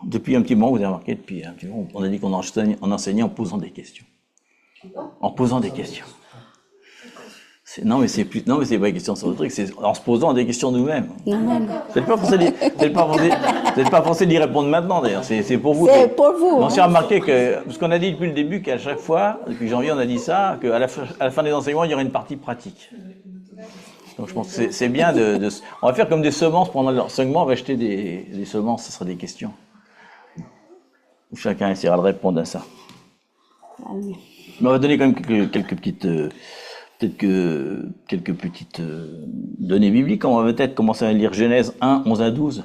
depuis un petit moment, vous avez remarqué, depuis un petit moment, on a dit qu'on enseignait en posant des questions. En posant des questions. Non, mais c'est pas une question sur le truc, c'est en se posant des questions nous-mêmes. Vous n'êtes pas forcé d'y répondre maintenant, d'ailleurs. C'est pour vous. C'est pour vous. On s'est remarqué que, parce qu'on a dit depuis le début qu'à chaque fois, depuis janvier, on a dit ça, qu'à la fin des enseignements, il y aurait une partie pratique. Donc je pense que c'est bien on va faire comme des semences pendant l'enseignement, on va acheter des semences, ce sera des questions. Chacun essaiera de répondre à ça. Mais on va donner quand même quelques petites données bibliques. On va peut-être commencer à lire Genèse 1, 11 à 12.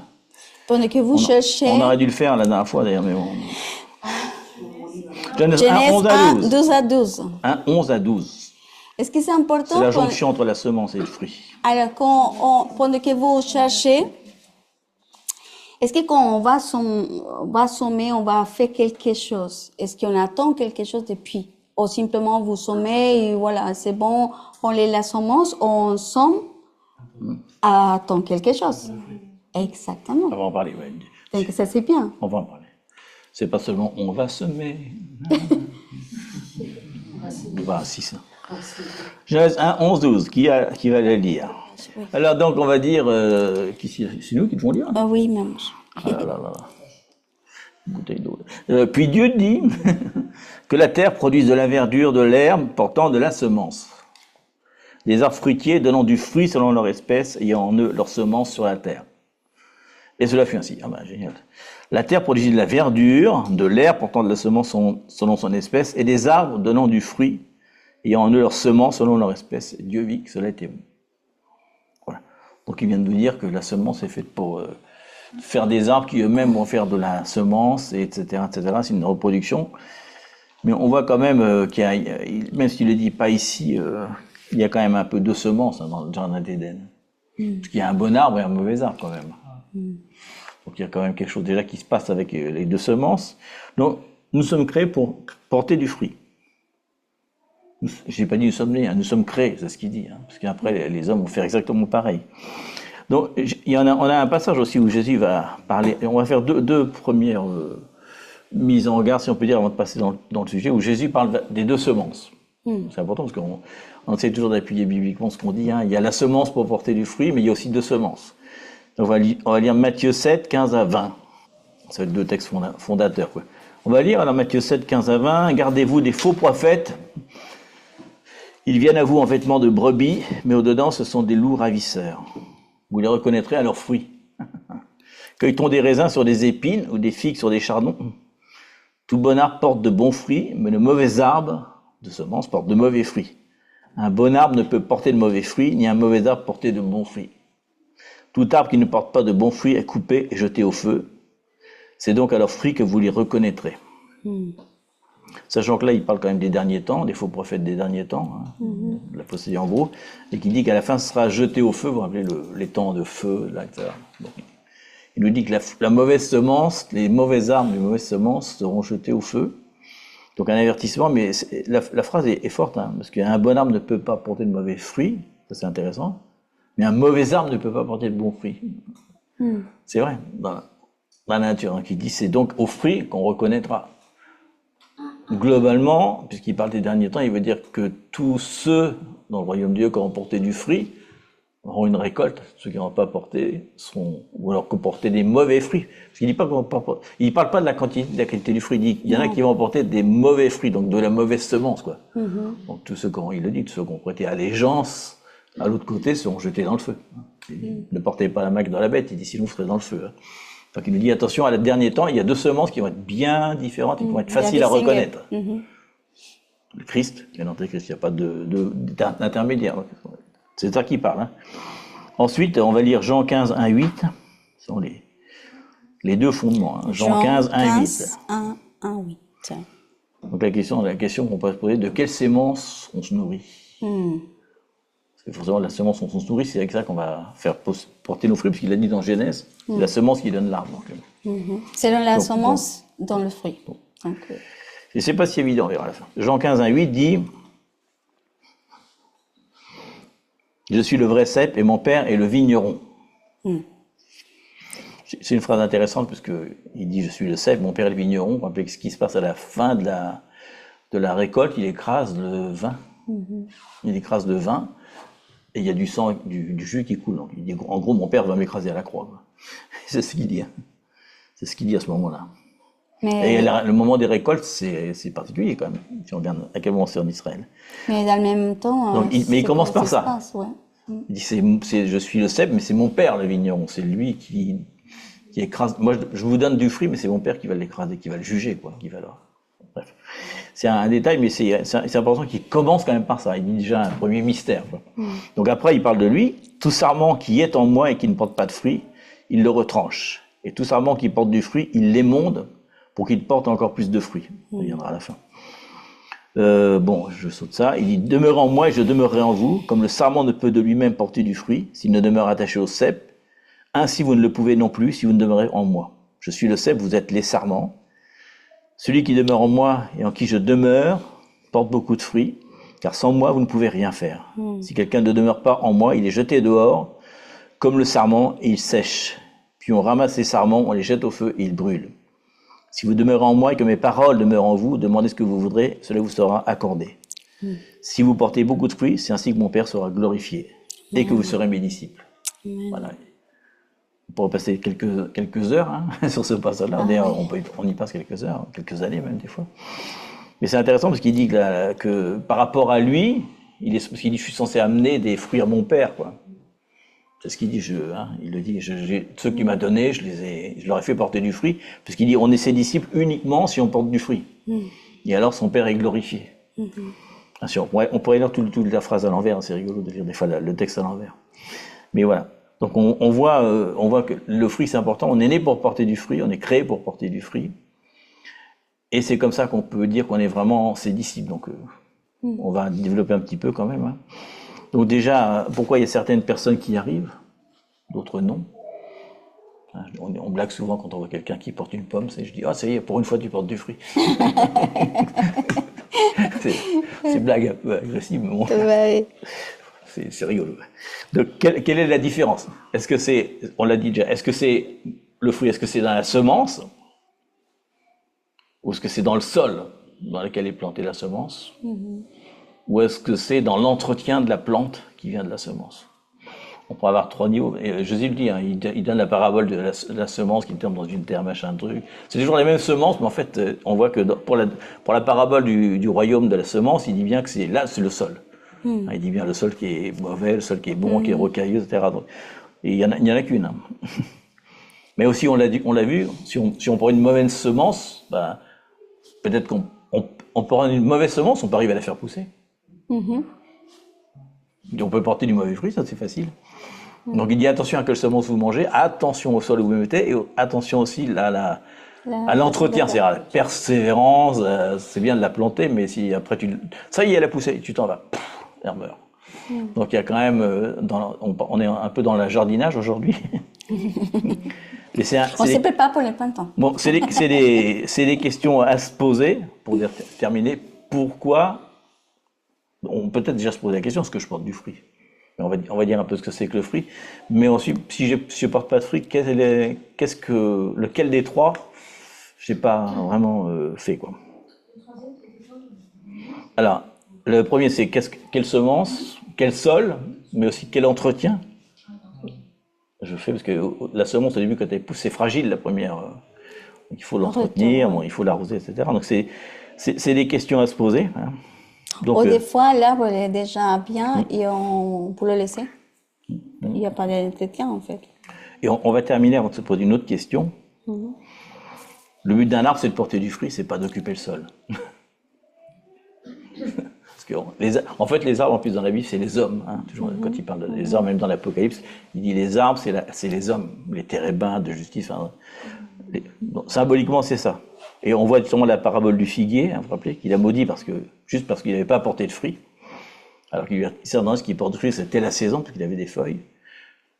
Pendant que vous cherchez... On aurait dû le faire la dernière fois d'ailleurs, mais bon. Genèse 1, 11 à 12. 12 à 12. 1, 11 à 12. Est-ce que c'est important? C'est la jonction entre la semence et le fruit. Alors, pendant que vous cherchez, est-ce que quand on va semer, on va faire quelque chose? Est-ce qu'on attend quelque chose depuis? Ou simplement vous semez et voilà, c'est bon, on les la semence, on sème, attend quelque chose. Exactement. On va en parler, ouais. Donc ça c'est bien. On va en parler. C'est pas seulement on va semer. Voilà, si ça. Genèse 1, 11, 12, qui va la lire? Oui. Alors donc on va dire, c'est nous qui devons lire? Oui, même. Ah là là. Bouteille d'eau. Puis Dieu dit que la terre produise de la verdure, de l'herbe portant de la semence. Des arbres fruitiers donnant du fruit selon leur espèce, ayant en eux leur semence sur la terre. Et cela fut ainsi. Ah ben génial. La terre produisit de la verdure, de l'herbe portant de la semence selon son espèce, et des arbres donnant du fruit, ayant en eux leur semence selon leur espèce. Et Dieu vit que cela était bon. Voilà. Donc il vient de nous dire que la semence est faite pour faire des arbres qui eux-mêmes vont faire de la semence, etc., etc. C'est une reproduction. Mais on voit quand même qu'il y a, même s'il ne le dit pas ici, il y a quand même un peu de semence dans le jardin d'Éden. Parce qu'il y a un bon arbre et un mauvais arbre quand même. Donc il y a quand même quelque chose déjà qui se passe avec les deux semences. Donc nous sommes créés pour porter du fruit. Je n'ai pas dit nous sommes nés, nous sommes créés, c'est ce qu'il dit. Parce qu'après les hommes vont faire exactement pareil. Donc on a un passage aussi où Jésus va parler, et on va faire deux premières mises en garde, si on peut dire, avant de passer dans le sujet, où Jésus parle des deux semences. C'est important parce qu'on essaie toujours d'appuyer bibliquement ce qu'on dit. Il y a la semence pour porter du fruit, mais il y a aussi deux semences. Donc on va lire Matthieu 7, 15 à 20. Ça va être deux textes fondateurs, quoi. On va lire alors Matthieu 7, 15 à 20. Gardez-vous des faux prophètes. Ils viennent à vous en vêtements de brebis, mais au-dedans, ce sont des loups ravisseurs. Vous les reconnaîtrez à leurs fruits. Cueille-t-on des raisins sur des épines ou des figues sur des chardons? Tout bon arbre porte de bons fruits, mais le mauvais arbre de semence porte de mauvais fruits. Un bon arbre ne peut porter de mauvais fruits, ni un mauvais arbre porter de bons fruits. Tout arbre qui ne porte pas de bons fruits est coupé et jeté au feu. C'est donc à leurs fruits que vous les reconnaîtrez. Sachant que là, il parle quand même des derniers temps, des faux prophètes des derniers temps, de la possédée en gros, et qui dit qu'à la fin, ce sera jeté au feu, vous vous rappelez les temps de feu, là, etc. Bon. Il nous dit que la mauvaise semence, les mauvais arbres, les mauvaises semences seront jetés au feu. Donc un avertissement, mais la phrase est forte, parce qu'un bon arbre ne peut pas porter de mauvais fruits, ça c'est intéressant, mais un mauvais arbre ne peut pas porter de bons fruits. C'est vrai, dans la nature, qui dit c'est donc aux fruits qu'on reconnaîtra. Globalement, puisqu'il parle des derniers temps, il veut dire que tous ceux dans le royaume de Dieu qui auront porté du fruit auront une récolte. Ceux qui n'auront pas porté ou alors qui porter des mauvais fruits. Parce qu'il dit pas il parle pas de la quantité, de la qualité du fruit. Il dit qu'il y en a qui vont porter des mauvais fruits, donc de la mauvaise semence, quoi. Donc tous ceux il le dit, tous ceux qui ont prêté allégeance à l'autre côté seront jetés dans le feu. Ne portez pas la main dans la bête, il dit sinon vous serez dans le feu. Donc il nous dit attention, à la dernier temps, il y a deux semences qui vont être bien différentes et qui vont être faciles à reconnaître. Le Christ et l'Antéchrist, il n'y a pas d'intermédiaire. C'est ça qui parle. Ensuite, on va lire Jean 15, 1, 8. Ce sont les deux fondements. Jean 15, 1, 8. 1, 8. Donc la question qu'on peut se poser, de quelle sémence on se nourrit? Parce que forcément, la semence on se nourrit, c'est avec ça qu'on va faire porter nos fruits, puisqu'il a dit dans Genèse, c'est la semence qui donne l'arbre. C'est la semence dans le fruit. Et c'est pas si évident, on verra à la fin. Jean 15, 1, 8 dit « Je suis le vrai cep et mon père est le vigneron. » c'est une phrase intéressante parce que il dit je suis le cep, mon père est le vigneron. Vous vous rappelez ce qui se passe à la fin de la récolte, il écrase le vin. Il écrase le vin et il y a du sang, du jus qui coule. Donc, il dit en gros mon père va m'écraser à la croix. Quoi. C'est ce qu'il dit. C'est ce qu'il dit à ce moment-là. Et le moment des récoltes, c'est particulier quand même. Si on regarde à quel moment c'est en Israël. Mais dans le même temps. Donc, mais il commence par ça. Passe, ouais. Il dit je suis le cep, mais c'est mon père le vigneron. C'est lui qui écrase. Moi, je vous donne du fruit, mais c'est mon père qui va l'écraser, qui va le juger, quoi. Bref. C'est un détail, mais c'est important qu'il commence quand même par ça. Il dit déjà un premier mystère. Quoi. Donc après, il parle de lui. Tout sarment qui est en moi et qui ne porte pas de fruit, il le retranche. Et tout sarment qui porte du fruit, il l'émonde pour qu'il porte encore plus de fruits. On reviendra à la fin. Bon, je saute ça. Il dit, demeurez en moi et je demeurerai en vous, comme le sarment ne peut de lui-même porter du fruit, s'il ne demeure attaché au cep. Ainsi, vous ne le pouvez non plus si vous ne demeurez en moi. Je suis le cep, vous êtes les sarments. Celui qui demeure en moi et en qui je demeure porte beaucoup de fruits, car sans moi, vous ne pouvez rien faire. Si quelqu'un ne demeure pas en moi, il est jeté dehors, comme le sarment, et il sèche. Puis on ramasse les sarments, on les jette au feu et ils brûlent. Si vous demeurez en moi et que mes paroles demeurent en vous, demandez ce que vous voudrez, cela vous sera accordé. Si vous portez beaucoup de fruits, c'est ainsi que mon Père sera glorifié et que vous serez mes disciples. Voilà. On pourrait passer quelques heures sur ce passage-là. D'ailleurs, on y passe quelques heures, quelques années même des fois. Mais c'est intéressant parce qu'il dit que par rapport à lui, il dit je suis censé amener des fruits à mon Père, quoi. C'est ce qu'il dit, il le dit, ceux que tu m'as donnés, je leur ai fait porter du fruit, parce qu'il dit, on est ses disciples uniquement si on porte du fruit. Et alors son Père est glorifié. Bien sûr, on pourrait lire toute la phrase à l'envers, c'est rigolo de lire des fois le texte à l'envers. Mais voilà. Donc on voit que le fruit c'est important, on est né pour porter du fruit, on est créé pour porter du fruit. Et c'est comme ça qu'on peut dire qu'on est vraiment ses disciples. Donc on va développer un petit peu quand même. Donc déjà, pourquoi il y a certaines personnes qui y arrivent, d'autres non. On blague souvent quand on voit quelqu'un qui porte une pomme, je dis « Ah, ça y est, pour une fois tu portes du fruit ». C'est blague un peu agressive, mais bon, c'est rigolo. Donc quelle est la différence? Est-ce que c'est, on l'a dit déjà, est-ce que c'est le fruit, est-ce que c'est dans la semence ou est-ce que c'est dans le sol dans lequel est plantée la semence? Ou est-ce que c'est dans l'entretien de la plante qui vient de la semence? On pourrait avoir trois niveaux. Et Jésus le dit, il donne la parabole de la semence qui tombe dans une terre, machin, truc. C'est toujours les mêmes semences, mais en fait, on voit que pour la parabole du royaume de la semence, il dit bien que c'est le sol. Il dit bien le sol qui est mauvais, le sol qui est bon, qui est rocailleux, etc. Donc, et il y en a qu'une. Mais aussi, on l'a vu, si on prend une mauvaise semence, peut-être qu'on prend une mauvaise semence, on peut arriver à la faire pousser. On peut porter du mauvais fruit, ça c'est facile. Donc il dit attention à quelle semence vous mangez, attention au sol où vous mettez, et attention aussi à l'entretien, c'est-à-dire à la persévérance, c'est bien de la planter, mais si après ça y est, elle a poussé, tu t'en vas, elle meurt. Donc il y a quand même, on est un peu dans le jardinage aujourd'hui. On se prépare pour le printemps. Bon, c'est des questions à se poser, pour terminer, pourquoi. On peut peut-être déjà se poser la question, est-ce que je porte du fruit? On va dire un peu ce que c'est que le fruit. Mais ensuite, si je porte pas de fruit, lequel des trois, j'ai pas vraiment fait, quoi. Alors, le premier, c'est quelle semence, quel sol, mais aussi quel entretien je fais, parce que la semence, au début, quand elle pousse, c'est fragile, la première. Il faut l'entretenir, il faut l'arroser, etc. Donc, c'est des questions à se poser. Donc, des fois, l'arbre est déjà bien et on peut le laisser. Il n'y a pas d'entretien, en fait. Et on va terminer avant de se poser une autre question. Le but d'un arbre, c'est de porter du fruit, c'est pas d'occuper le sol. Parce que en fait, les arbres, en plus, dans la Bible, c'est les hommes. Toujours, quand il parle des arbres, même dans l'Apocalypse, il dit les arbres, c'est les hommes, les térébins de justice. Donc, symboliquement, c'est ça. Et on voit justement la parabole du figuier, vous vous rappelez, qu'il a maudit juste parce qu'il n'avait pas apporté de fruits. Alors qu'il lui a dit qu'il porte de fruits, c'était la saison, parce qu'il avait des feuilles.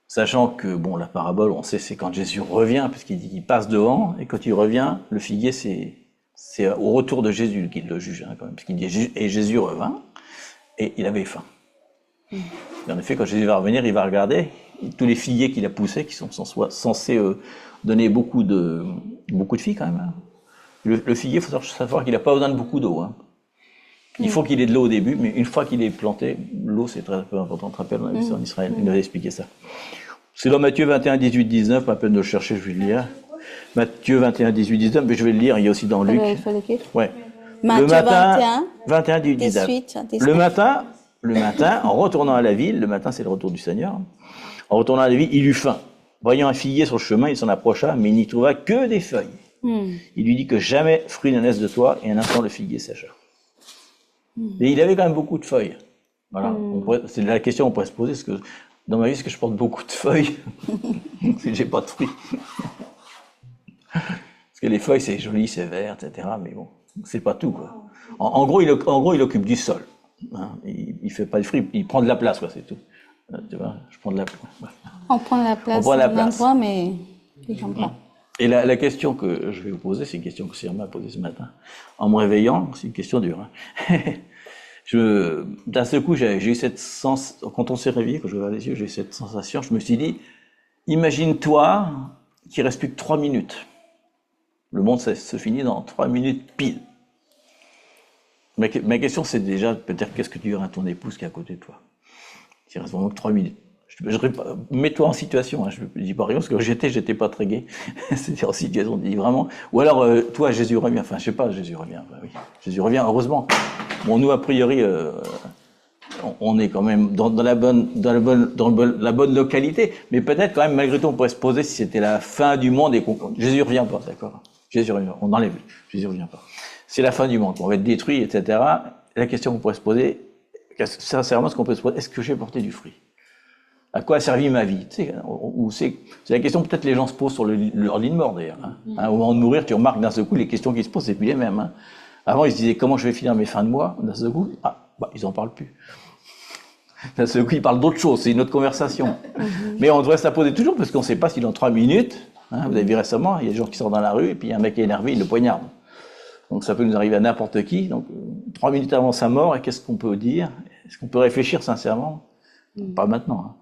Sachant que, la parabole, on sait, c'est quand Jésus revient, parce qu'il dit qu'il passe devant, et quand il revient, le figuier, c'est au retour de Jésus qu'il le juge, quand même, parce qu'il dit, et Jésus revint, et il avait faim. Et en effet, quand Jésus va revenir, il va regarder, tous les figuiers qu'il a poussés, qui sont censés donner beaucoup de filles quand même. Hein. Le figuier, il faut savoir qu'il n'a pas besoin de beaucoup d'eau. Hein. Il faut qu'il ait de l'eau au début, mais une fois qu'il est planté, l'eau c'est très important. Tu te rappelles, on avait vu ça en Israël, il nous avait expliqué ça. C'est dans Matthieu 21, 18, 19, pas la peine de le chercher, je vais le lire. Matthieu 21, 18, 19, mais je vais le lire, il y a aussi dans Luc. Ouais. Matthieu le matin, 21, 18, 19. 18. Le matin, en retournant à la ville, le matin c'est le retour du Seigneur, en retournant à la ville, il eut faim. Voyant un figuier sur le chemin, il s'en approcha, mais il n'y trouva que des feuilles. Il lui dit que jamais fruit ne naisse de toi, et un instant le figuier sécha. Et il avait quand même beaucoup de feuilles. Voilà. C'est la question qu'on pourrait se poser, est-ce que dans ma vie, est-ce que je porte beaucoup de feuilles si j'ai pas de fruits? Parce que les feuilles, c'est joli, c'est vert, etc. Mais bon, c'est pas tout, quoi. En gros, il occupe du sol. Hein. Il fait pas de fruits, il prend de la place, quoi, c'est tout. Tu vois, je prends de la place. On prend la place dans l'endroit, mais il n'en prend. Et la question que je vais vous poser, c'est une question que Sirma a posée ce matin. En me réveillant, c'est une question dure. Hein. D'un seul coup, j'ai eu cette sensation, quand on s'est réveillé, quand je ouvrais les yeux, j'ai eu cette sensation, je me suis dit, imagine-toi qu'il reste plus que 3 minutes. Le monde se finit dans 3 minutes pile. Ma question, c'est déjà, peut-être, qu'est-ce que tu diras à ton épouse qui est à côté de toi? Il reste vraiment que 3 minutes. Mets-toi en situation, hein, je ne dis pas rien, parce que j'étais pas très gai. C'est en situation, dit vraiment. Ou alors, toi, Jésus revient. Enfin, je sais pas, Jésus revient. Ben oui, Jésus revient, heureusement. Bon, nous, a priori, on est quand même dans la bonne localité. Mais peut-être, quand même, malgré tout, on pourrait se poser si c'était la fin du monde et Jésus revient pas, d'accord? Jésus revient, on enlève, Jésus revient pas. C'est la fin du monde, on va être détruit, etc. La question qu'on pourrait se poser, sincèrement, ce qu'on peut se poser, est-ce que j'ai porté du fruit? À quoi a servi ma vie? Tu sais, c'est la question peut-être les gens se posent sur leur lit de mort d'ailleurs. Hein. Au moment de mourir, tu remarques d'un seul coup, les questions qui se posent, c'est plus les mêmes. Hein. Avant, ils se disaient comment je vais finir mes fins de mois. D'un seul coup, ils en parlent plus. D'un seul coup, ils parlent d'autre chose, c'est une autre conversation. Mais on devrait se la poser toujours parce qu'on ne sait pas si dans 3 minutes, hein, vous avez vu récemment, il y a des gens qui sortent dans la rue et puis il y a un mec qui est énervé, il le poignarde. Donc ça peut nous arriver à n'importe qui. Donc 3 minutes avant sa mort, et qu'est-ce qu'on peut dire? Est-ce qu'on peut réfléchir sincèrement? Pas maintenant. Hein.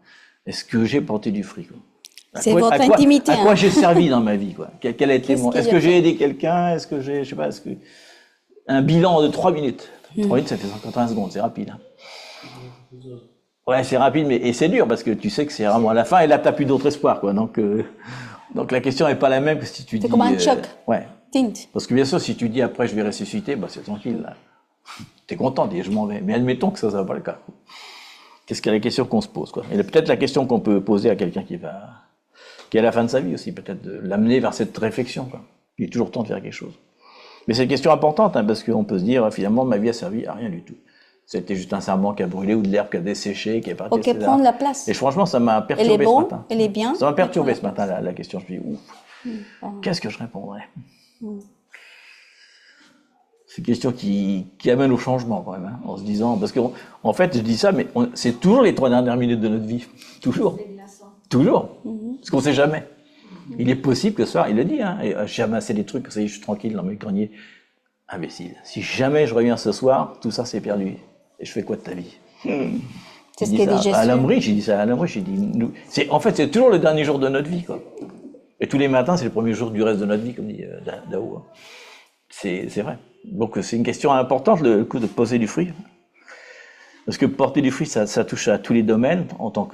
Est-ce que j'ai porté du fruit? C'est votre intimité. À quoi j'ai servi dans ma vie? Quoi. Quel a été Est-ce que j'ai aidé quelqu'un? Est-ce que j'ai, je sais pas, un bilan de 3 minutes. 3 minutes, ça fait 180 secondes, c'est rapide. Hein. Ouais, c'est rapide, et c'est dur parce que tu sais que c'est vraiment à la fin, et là, t'as plus d'autre espoir, quoi. Donc la question n'est pas la même que si tu dis. C'est comme un choc. Ouais. Tint. Parce que bien sûr, si tu dis après je vais ressusciter, c'est tranquille. Là. T'es content, dis je m'en vais. Mais admettons que ça va pas le cas. Qu'est-ce que la question qu'on se pose, quoi. Et peut-être la question qu'on peut poser à quelqu'un qui est à la fin de sa vie aussi, peut-être de l'amener vers cette réflexion, quoi. Il est toujours temps de faire quelque chose. Mais c'est une question importante, hein, parce qu'on peut se dire, finalement, ma vie a servi à rien du tout. C'était juste un serment qui a brûlé ou de l'herbe qui a desséché, qui est parti. Ok, prendre la place. Et franchement, ça m'a perturbé ce matin. Elle est bien. Ça m'a perturbé ce matin, la question. Je me dis, ouf, qu'est-ce que je répondrais? C'est une question qui amène au changement, quand même, hein, en se disant, parce qu'en fait, je dis ça, mais c'est toujours les 3 dernières minutes de notre vie. Toujours. Toujours. Parce qu'on ne sait jamais. Il est possible que ce soir, il le dit, hein, j'ai amassé des trucs, ça y est, je suis tranquille dans mes greniers. Imbécile. Si jamais je reviens ce soir, tout ça c'est perdu. Et je fais quoi de ta vie? C'est ce qu'il dit Jésus. À l'homme riche, j'ai dit ça à l'homme riche, j'ai dit, en fait, c'est toujours le dernier jour de notre vie, quoi. Et tous les matins, c'est le premier jour du reste de notre vie, comme dit Dao. Hein. C'est vrai. Donc c'est une question importante, le coup de poser du fruit. Parce que porter du fruit, ça touche à tous les domaines, en tant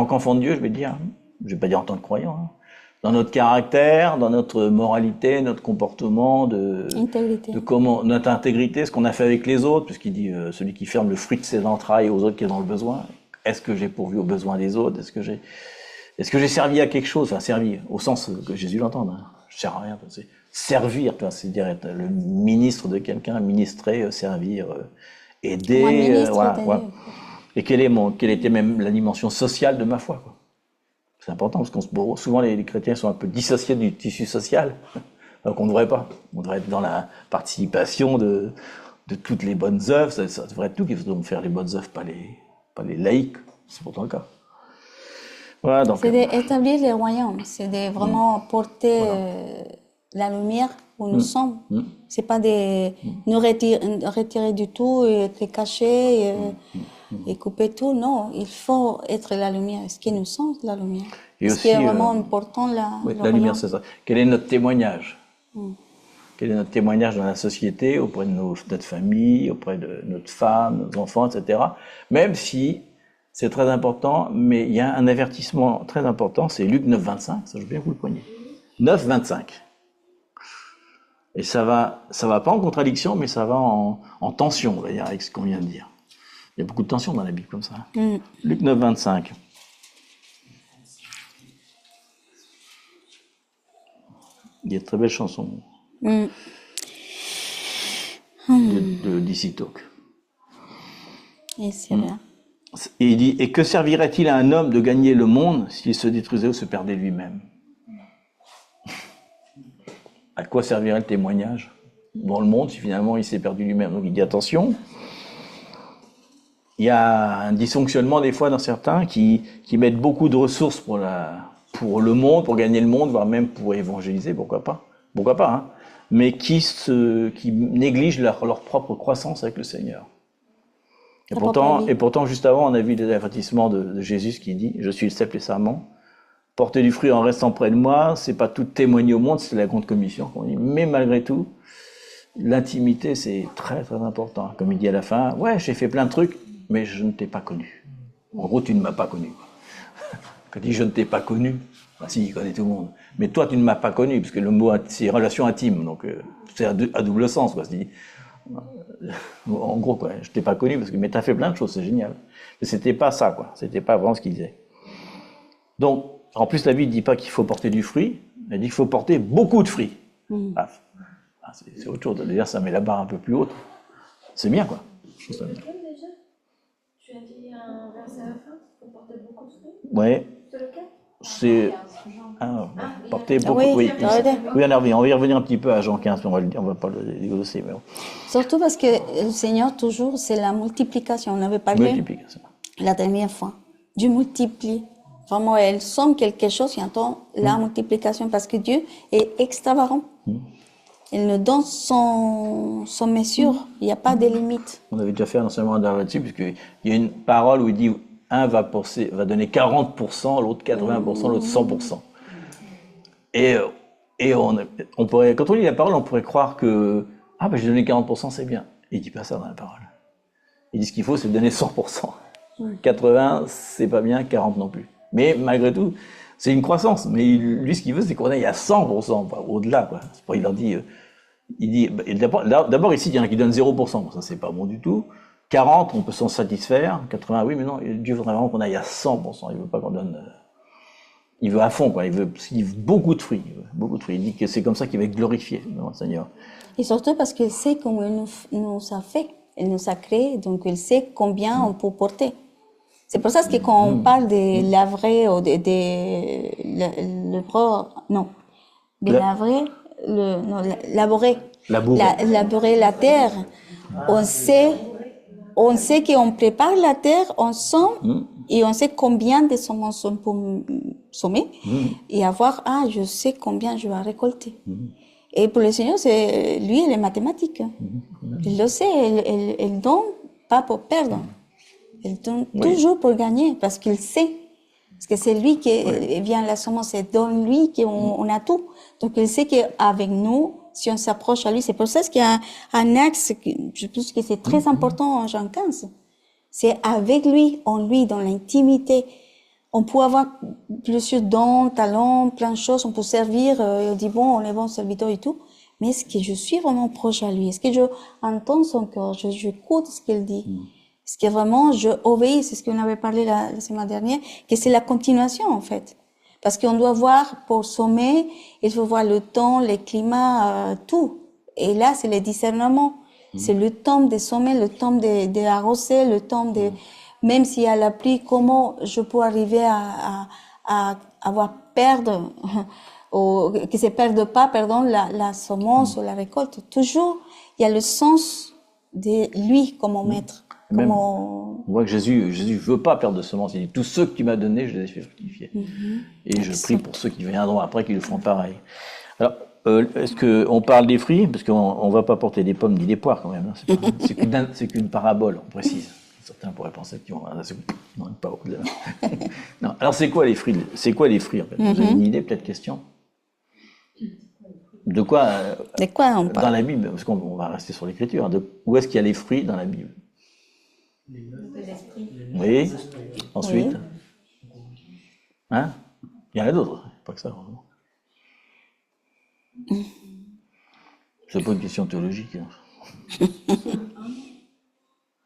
qu'enfant de Dieu, je vais dire. Je vais pas dire en tant que croyant. Hein. Dans notre caractère, dans notre moralité, notre comportement, notre intégrité, ce qu'on a fait avec les autres, puisqu'il dit celui qui ferme le fruit de ses entrailles aux autres qui est dans le besoin. Est-ce que j'ai pourvu aux besoins des autres? Est-ce que j'ai servi à quelque chose? Enfin, servi au sens que Jésus l'entende. Hein. Je sers à rien. C'est servir, c'est dire être le ministre de quelqu'un, ministrer, servir, aider. Voilà. Et quelle était même la dimension sociale de ma foi, quoi. C'est important parce que souvent les chrétiens sont un peu dissociés du tissu social, alors qu'on ne devrait pas. On devrait être dans la participation de toutes les bonnes œuvres. Ça devrait être nous qui devons faire les bonnes œuvres, pas les laïcs. C'est pourtant le cas. Voilà, donc, c'est d'établir les royaumes, c'est de vraiment porter la lumière où nous sommes. C'est pas de nous retirer du tout et être cachés. et couper tout. Non, il faut être la lumière. Est-ce que nous sommes la lumière? Et Ce aussi, qui est vraiment important, oui, le la lumière, rayon. c'est ça. Quel est notre témoignage? Quel est notre témoignage dans la société, auprès de notre famille, auprès de notre femme, nos enfants, etc. Même si c'est très important, mais il y a un avertissement très important, c'est Luc 9,25, ça je veux bien que vous le preniez. 9,25. Et ça va pas en contradiction, mais ça va en tension, on va dire, avec ce qu'on vient de dire. Il y a beaucoup de tension dans la Bible comme ça. Luc 9,25. Il y a de très belles chansons de DC Talk. Et c'est vrai. Et il dit, et que servirait-il à un homme de gagner le monde s'il se détruisait ou se perdait lui-même? À quoi servirait le témoignage dans le monde si finalement il s'est perdu lui-même? Donc il dit attention, il y a un dysfonctionnement des fois dans certains qui mettent beaucoup de ressources pour le monde, pour gagner le monde, voire même pour évangéliser, pourquoi pas, hein, mais qui négligent leur propre croissance avec le Seigneur. Et pourtant, juste avant, on a vu l'avertissement de Jésus qui dit « Je suis le cep et sarment. Porter du fruit en restant près de moi, c'est pas tout témoigner au monde, c'est la grande commission. » Mais malgré tout, l'intimité, c'est très très important. Comme il dit à la fin « Ouais, j'ai fait plein de trucs, mais je ne t'ai pas connu. » En gros, tu ne m'as pas connu. Quand il dit « Je ne t'ai pas connu », bah, si, il connaît tout le monde. Mais toi, tu ne m'as pas connu, parce que le mot, c'est relation intime, donc c'est à double sens, quoi. En gros, quoi, je t'ai pas connu, mais t'as fait plein de choses, c'est génial. Mais c'était pas ça, quoi. C'était pas vraiment ce qu'il disait. Donc, en plus, la Bible dit pas qu'il faut porter du fruit, elle dit qu'il faut porter beaucoup de fruits. Ah, c'est autre chose. D'ailleurs, ça met la barre un peu plus haute. C'est bien, quoi. Je trouve ça bien. Déjà, tu as dit un verset à la fin, il faut porter beaucoup de fruits. Ouais. C'est lequel? C'est porter beaucoup. Oui, Oui, on on va y revenir un petit peu à Jean 15, mais on va pas le dégrosser. Mais bon. Surtout parce que le Seigneur, toujours, c'est la multiplication. On avait parlé Multiplication. la dernière fois. Dieu multiplie. Vraiment, elle somme quelque chose, il entend la multiplication parce que Dieu est extravagant. Il nous donne son mesure. Il n'y a pas de limite. On avait déjà fait un enseignement là-dessus, puisqu'il y a une parole où il dit un va donner 40%, l'autre 80%, l'autre 100%. Et on pourrait, quand on lit la parole, on pourrait croire que j'ai donné 40%, c'est bien. Il dit pas ça dans la parole. Il dit ce qu'il faut, c'est donner 100%. 80, c'est pas bien, 40 non plus. Mais malgré tout, c'est une croissance. Mais lui, ce qu'il veut, c'est qu'on aille à 100%, au-delà, quoi. Il leur dit, d'abord ici, il y en a qui donnent 0%. Ça, c'est pas bon du tout. 40, on peut s'en satisfaire. 80, oui, mais non, Dieu voudrait vraiment qu'on aille à 100%. Il veut pas qu'on donne. Il veut à fond, quoi. Il veut beaucoup de fruits. Il dit que c'est comme ça qu'il va être glorifié, le Seigneur. Et surtout parce qu'il sait comment il nous a fait. Il nous a créés, donc il sait combien on peut porter. C'est pour ça que quand on parle de lavrer ou labourer la terre, on sait qu'on prépare la terre, on sème, et on sait combien de semences on peut semer, et avoir, je sais combien je vais récolter. Et pour le Seigneur, lui, il est mathématique. Il le sait, il donne pas pour perdre. Il donne toujours pour gagner, parce qu'il sait. Parce que c'est lui qui vient la semence, c'est dans lui qu'on a tout. Donc il sait qu'avec nous, si on s'approche à lui, c'est pour ça qu'il y a un axe, je pense que c'est très important en Jean 15. C'est avec lui, en lui, dans l'intimité. On peut avoir plusieurs dons, talents, plein de choses, on peut servir, on dit on est bon serviteur et tout. Mais est-ce que je suis vraiment proche à lui? Est-ce que je entends son cœur? J'écoute ce qu'il dit? Est-ce que vraiment je obéis? C'est ce qu'on avait parlé la semaine dernière, que c'est la continuation, en fait. Parce qu'on doit voir, pour sommer, il faut voir le temps, le climat, tout. Et là, c'est le discernement. C'est le temps de sommer, le temps de arroser, le temps de... Même s'il y a la pluie, comment je peux arriver à avoir perdre, ou que se perde pas, la semence ou la récolte. Toujours, il y a le sens de lui comme maître. Même, on voit que Jésus veut pas perdre de semences. Il dit, tous ceux que tu m'as donnés, je les ai fait fructifier. Et je prie pour ceux qui viendront après qu'ils le feront pareil. Alors, est-ce qu'on parle des fruits? Parce qu'on va pas porter des pommes ni des poires quand même. Hein. C'est qu'une parabole, on précise. Certains pourraient penser qu'ils vont... Non, pas au-delà. Non. Alors, c'est quoi les fruits en fait? Vous avez une idée, peut-être, question? De quoi on parle? dans la Bible, parce qu'on va rester sur l'écriture, où est-ce qu'il y a les fruits dans la Bible? Oui. Ensuite? Hein? Il y en a d'autres, pas que ça. C'est pas une question théologique. Hein.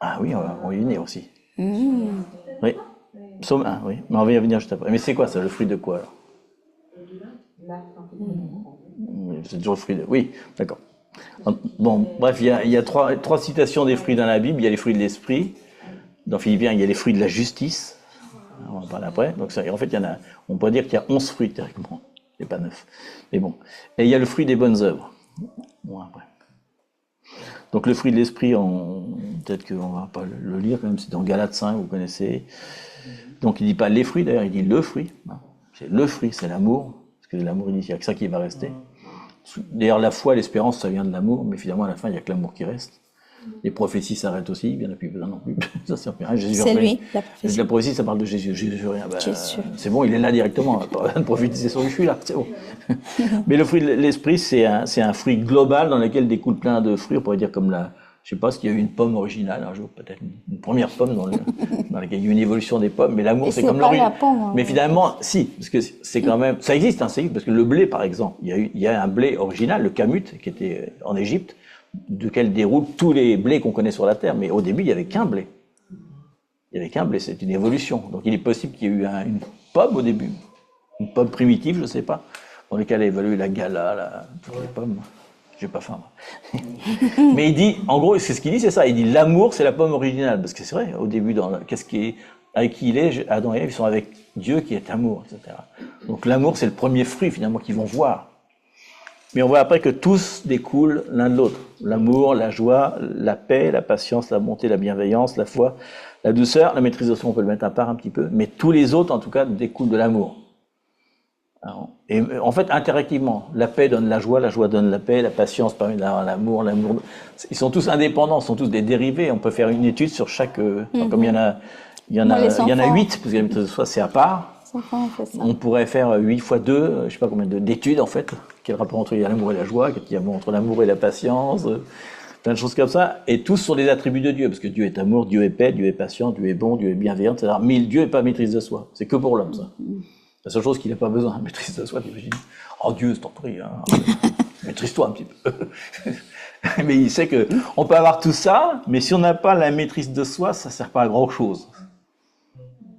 Ah oui, on va y venir aussi. Oui. Psaume 1, oui. Mais on va y venir juste après. Mais c'est quoi ça, le fruit de quoi alors? C'est toujours le fruit de... Oui, d'accord. Bon, bref, il y a trois citations des fruits dans la Bible. Il y a les fruits de l'esprit. Dans Philippiens, il y a les fruits de la justice. On en parle après. Donc ça, en fait, on peut dire qu'il y a 11 fruits théoriquement. Il n'y a pas 9. Mais bon. Et il y a le fruit des bonnes œuvres. Bon, après. Donc le fruit de l'esprit, peut-être qu'on va pas le lire quand même, c'est dans Galates 5, vous connaissez. Donc il dit pas les fruits d'ailleurs, il dit le fruit. C'est le fruit, c'est l'amour. Parce que l'amour, il dit qu'il n'y a que ça qui va rester. D'ailleurs la foi, l'espérance, ça vient de l'amour, mais finalement à la fin, il n'y a que l'amour qui reste. Les prophéties s'arrêtent aussi, il n'y en a plus besoin non plus. Ça sert à rien. C'est lui, la prophétie. La prophétie, ça parle de Jésus. Jésus, rien. C'est bon, il est là directement. Pas besoin de prophétiser sur lui, je suis là, c'est bon. Mais le fruit de l'esprit, c'est un fruit global dans lequel découle plein de fruits. On pourrait dire comme je sais pas s'il y a eu une pomme originale un jour, peut-être une première pomme dans laquelle il y a eu une évolution des pommes. Mais l'amour, c'est comme l'origine. Mais finalement, si, parce que c'est quand même, ça existe, parce que le blé, par exemple, il y a un blé original, le kamut, qui était en Égypte, duquel déroulent tous les blés qu'on connaît sur la Terre. Mais au début, il n'y avait qu'un blé. Il n'y avait qu'un blé, c'est une évolution. Donc il est possible qu'il y ait eu une pomme au début, une pomme primitive, je ne sais pas, dans laquelle a évolué la gala, toutes les pommes. J'ai pas faim. Mais il dit, en gros, c'est ce qu'il dit, c'est ça. Il dit l'amour, c'est la pomme originale. Parce que c'est vrai, au début, avec qui il est, Adam et Ève, ils sont avec Dieu qui est amour, etc. Donc l'amour, c'est le premier fruit, finalement, qu'ils vont voir. Mais on voit après que tous découlent l'un de l'autre. L'amour, la joie, la paix, la patience, la bonté, la bienveillance, la foi, la douceur, la maîtrise de soi, on peut le mettre à part un petit peu. Mais tous les autres, en tout cas, découlent de l'amour. Et en fait, interactivement, la paix donne la joie donne la paix, la patience permet d'avoir l'amour, ils sont tous indépendants, ils sont tous des dérivés. On peut faire une étude sur chaque, comme il y en a 8, parce que la maîtrise de soi, c'est à part. On pourrait faire 8 fois 2, je sais pas combien d'études en fait. Quel rapport entre l'amour et la joie, quel rapport entre l'amour et la patience, plein de choses comme ça. Et tous sont des attributs de Dieu, parce que Dieu est amour, Dieu est paix, Dieu est patient, Dieu est bon, Dieu est bienveillant, etc. Mais Dieu n'est pas maîtrise de soi. C'est que pour l'homme, ça. La seule chose qu'il n'a pas besoin, maîtrise de soi, t'imagines. Oh Dieu, c'est ton prix, hein. Maîtrise-toi un petit peu. Mais il sait que on peut avoir tout ça, mais si on n'a pas la maîtrise de soi, ça ne sert pas à grand chose.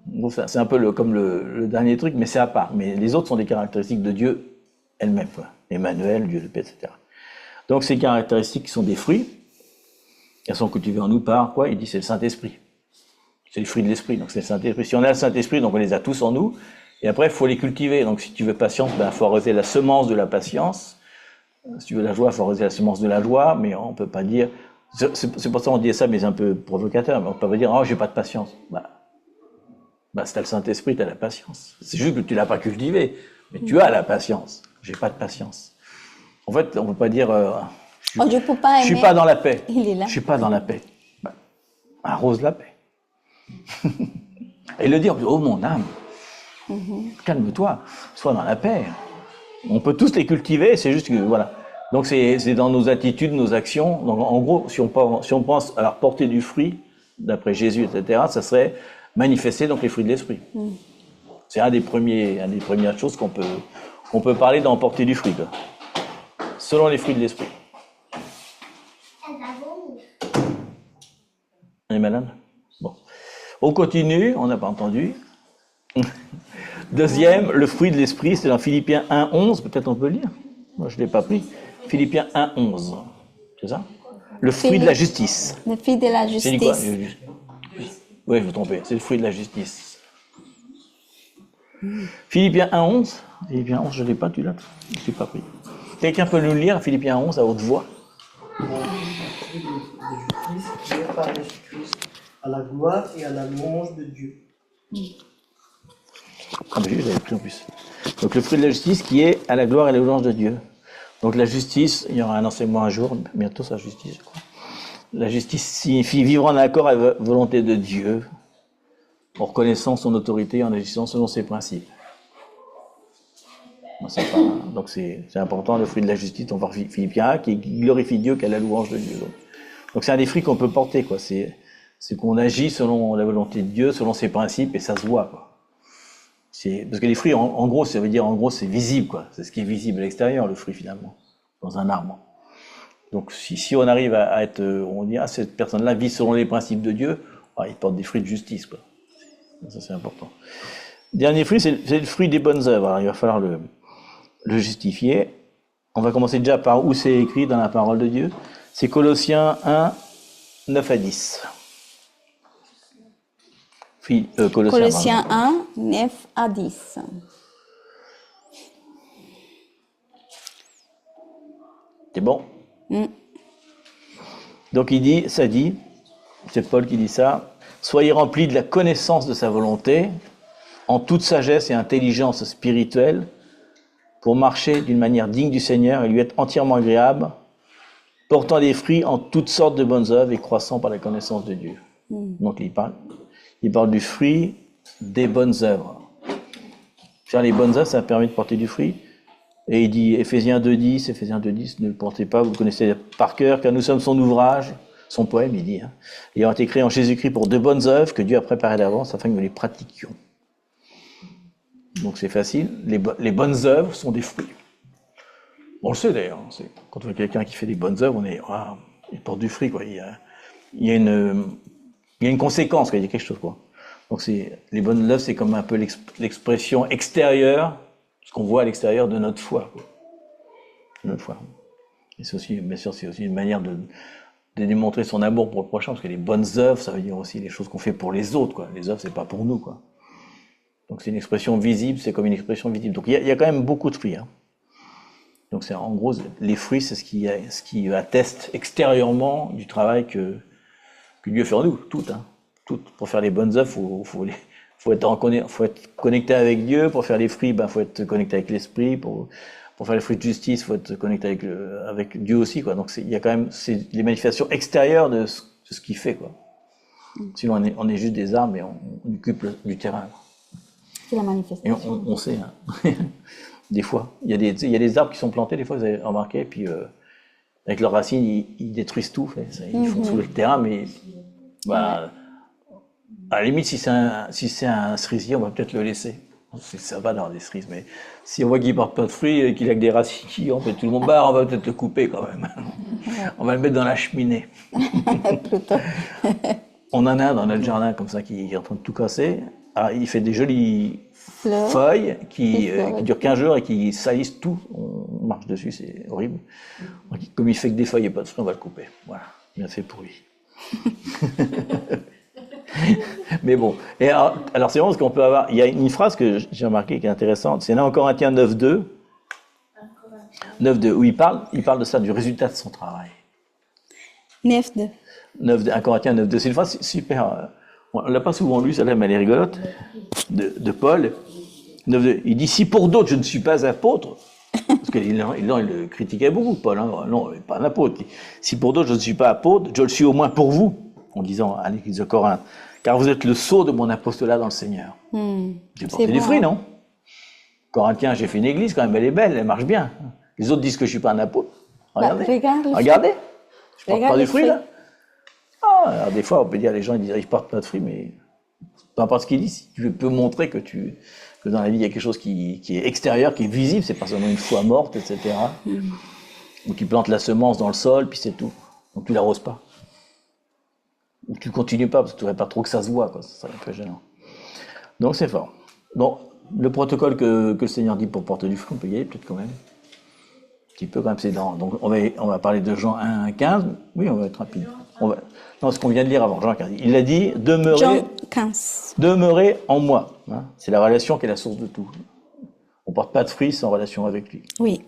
Donc c'est un peu comme le dernier truc, mais c'est à part. Mais les autres sont des caractéristiques de Dieu elle-même, quoi. Emmanuel, Dieu de paix, etc. Donc ces caractéristiques qui sont des fruits, elles sont cultivées en nous par quoi? Il dit c'est le Saint-Esprit. C'est les fruits de l'Esprit, donc c'est le Saint-Esprit. Si on a le Saint-Esprit, donc on les a tous en nous, et après il faut les cultiver. Donc si tu veux patience, il faut arroser la semence de la patience. Si tu veux la joie, il faut arroser la semence de la joie, mais on peut pas dire... C'est pour ça qu'on dit ça, mais c'est un peu provocateur, mais on peut pas dire « Oh, j'ai pas de patience ». Si t'as le Saint-Esprit, t'as la patience. C'est juste que tu l'as pas cultivé, mais tu as la patience. J'ai pas de patience. En fait, on peut pas dire je suis pas dans la paix. Il est là. Je suis pas dans la paix. Arrose la paix. Et le dire, oh mon âme, calme-toi, sois dans la paix. On peut tous les cultiver, c'est juste que voilà. Donc c'est dans nos attitudes, nos actions. Donc en gros, si on pense à porter du fruit, d'après Jésus, etc., ça serait manifester donc les fruits de l'esprit. C'est une des premières choses qu'on peut parler d'emporter du fruit, quoi. Selon les fruits de l'esprit. On est malade? Bon. On continue, on n'a pas entendu. Deuxième, le fruit de l'esprit, c'est dans Philippiens 1:11, peut-être on peut le lire. Moi je ne l'ai pas pris. Philippiens 1:11. C'est ça? Le fruit de la justice. Le fruit de la justice. C'est dit quoi? Oui, je me trompais. C'est le fruit de la justice. Philippiens 1:11. Philippiens 11, je ne l'ai pas, tu l'as? Je ne l'ai pas pris. Quelqu'un peut nous lire Philippiens 11 à haute voix? Le fruit de justice qui est par Jésus-Christ, à la gloire et à la louange de Dieu. Ah mais j'avais pris en plus. Donc le fruit de la justice qui est à la gloire et à la louange de Dieu. Donc la justice, il y aura un enseignement un jour, bientôt sur la justice, je crois. La justice signifie vivre en accord avec la volonté de Dieu, en reconnaissant son autorité et en agissant selon ses principes. Donc c'est important, le fruit de la justice, on va voir Philippiens 1, qui glorifie Dieu, qui a la louange de Dieu. Donc c'est un des fruits qu'on peut porter, quoi. C'est qu'on agit selon la volonté de Dieu, selon ses principes, et ça se voit, quoi. Parce que les fruits, en gros, ça veut dire, en gros, c'est visible, quoi. C'est ce qui est visible à l'extérieur, le fruit, finalement, dans un arbre. Donc si on arrive à être, on dit, cette personne-là vit selon les principes de Dieu, il porte des fruits de justice, quoi. Ça, c'est important. Dernier fruit, c'est le fruit des bonnes œuvres. Alors, il va falloir le justifier. On va commencer déjà par où c'est écrit dans la parole de Dieu. C'est Colossiens 1, 9 à 10. Colossiens 1, 9 à 10. C'est bon? Donc c'est Paul qui dit ça, soyez remplis de la connaissance de sa volonté, en toute sagesse et intelligence spirituelle, pour marcher d'une manière digne du Seigneur et lui être entièrement agréable, portant des fruits en toutes sortes de bonnes œuvres et croissant par la connaissance de Dieu. Donc il parle du fruit des bonnes œuvres. Faire les bonnes œuvres, ça permet de porter du fruit. Et il dit, Éphésiens 2.10, ne le portez pas, vous le connaissez par cœur, car nous sommes son ouvrage, son poème, il dit, ayant été créés en Jésus-Christ pour de bonnes œuvres que Dieu a préparées d'avance afin que nous les pratiquions. Donc c'est facile, les bonnes œuvres sont des fruits. On le sait d'ailleurs, quand on voit quelqu'un qui fait des bonnes œuvres, il porte du fruit, quoi. Il y a une conséquence, quoi. Il y a quelque chose, quoi. Donc les bonnes œuvres, c'est comme un peu l'expression extérieure, ce qu'on voit à l'extérieur de notre foi, quoi. Notre foi. Et c'est aussi, bien sûr, c'est aussi une manière de démontrer son amour pour le prochain, parce que les bonnes œuvres, ça veut dire aussi les choses qu'on fait pour les autres, quoi. Les œuvres, c'est pas pour nous, quoi. Donc c'est une expression visible, c'est comme une expression visible. Donc il y a quand même beaucoup de fruits, Donc c'est en gros, les fruits, c'est ce qui atteste extérieurement du travail que Dieu fait en nous, tout. Pour faire les bonnes œuvres, faut être connecté avec Dieu. Pour faire les fruits, faut être connecté avec l'esprit. Pour faire les fruits de justice, faut être connecté avec Dieu aussi, quoi. Donc il y a quand même les manifestations extérieures de ce qu'il fait, quoi. Sinon on est juste des arbres et on occupe du terrain. C'est la manifestation. Et on sait, des fois. Il y a des arbres qui sont plantés, des fois, vous avez remarqué, puis avec leurs racines, ils détruisent tout. Ils font sous le terrain, mais à la limite, si c'est un cerisier, on va peut-être le laisser. Ça va dans des cerises, mais si on voit qu'il ne porte pas de fruits et qu'il a que des racines, on fait tout le monde on va peut-être le couper quand même. On va le mettre dans la cheminée. On en a un dans notre jardin comme ça qui est en train de tout casser. Alors, il fait des jolies feuilles qui durent 15 jours et qui salissent tout. On marche dessus, c'est horrible. Donc, comme il fait que des feuilles et pas de fruits, on va le couper. Voilà, bien fait pour lui. Mais bon, et alors c'est bon parce qu'on peut avoir. Il y a une phrase que j'ai remarquée qui est intéressante. C'est là en Corinthiens 9.2. 9.2, où il parle de ça, du résultat de son travail. 9.2. 1 Corinthiens 9.2. C'est une phrase super. On l'a pas souvent lu, celle-là, mais elle est rigolote, de Paul. Il dit, si pour d'autres je ne suis pas apôtre, parce qu'il le critiquait beaucoup, Paul, non, pas un apôtre. Si pour d'autres je ne suis pas apôtre, je le suis au moins pour vous, en disant à l'église de Corinthe, car vous êtes le sceau de mon apostolat dans le Seigneur. J'ai porté des fruits, non? Corinthiens, j'ai fait une église, quand même, elle est belle, elle marche bien. Les autres disent que je ne suis pas un apôtre. Regardez, je porte pas des fruits, là. Alors des fois, on peut dire, les gens ils disent, ils portent pas de fruits, mais peu importe ce qu'ils disent, si tu peux montrer que dans la vie, il y a quelque chose qui est extérieur, qui est visible, c'est pas seulement une foi morte, etc. Ou tu plantes la semence dans le sol, puis c'est tout. Donc tu l'arroses pas. Ou tu continues pas, parce que tu voudrais pas trop que ça se voit, quoi. Ça serait un peu gênant. Donc c'est fort. Bon, le protocole que le Seigneur dit pour porter du fruit, on peut y aller peut-être quand même. Un petit peu quand même, c'est dans. Donc on va parler de Jean 1, 15. Oui, on va être rapide. Non, ce qu'on vient de lire avant, Jean 15. Il a dit, demeurez en moi. C'est la relation qui est la source de tout. On ne porte pas de fruits sans relation avec lui. Oui,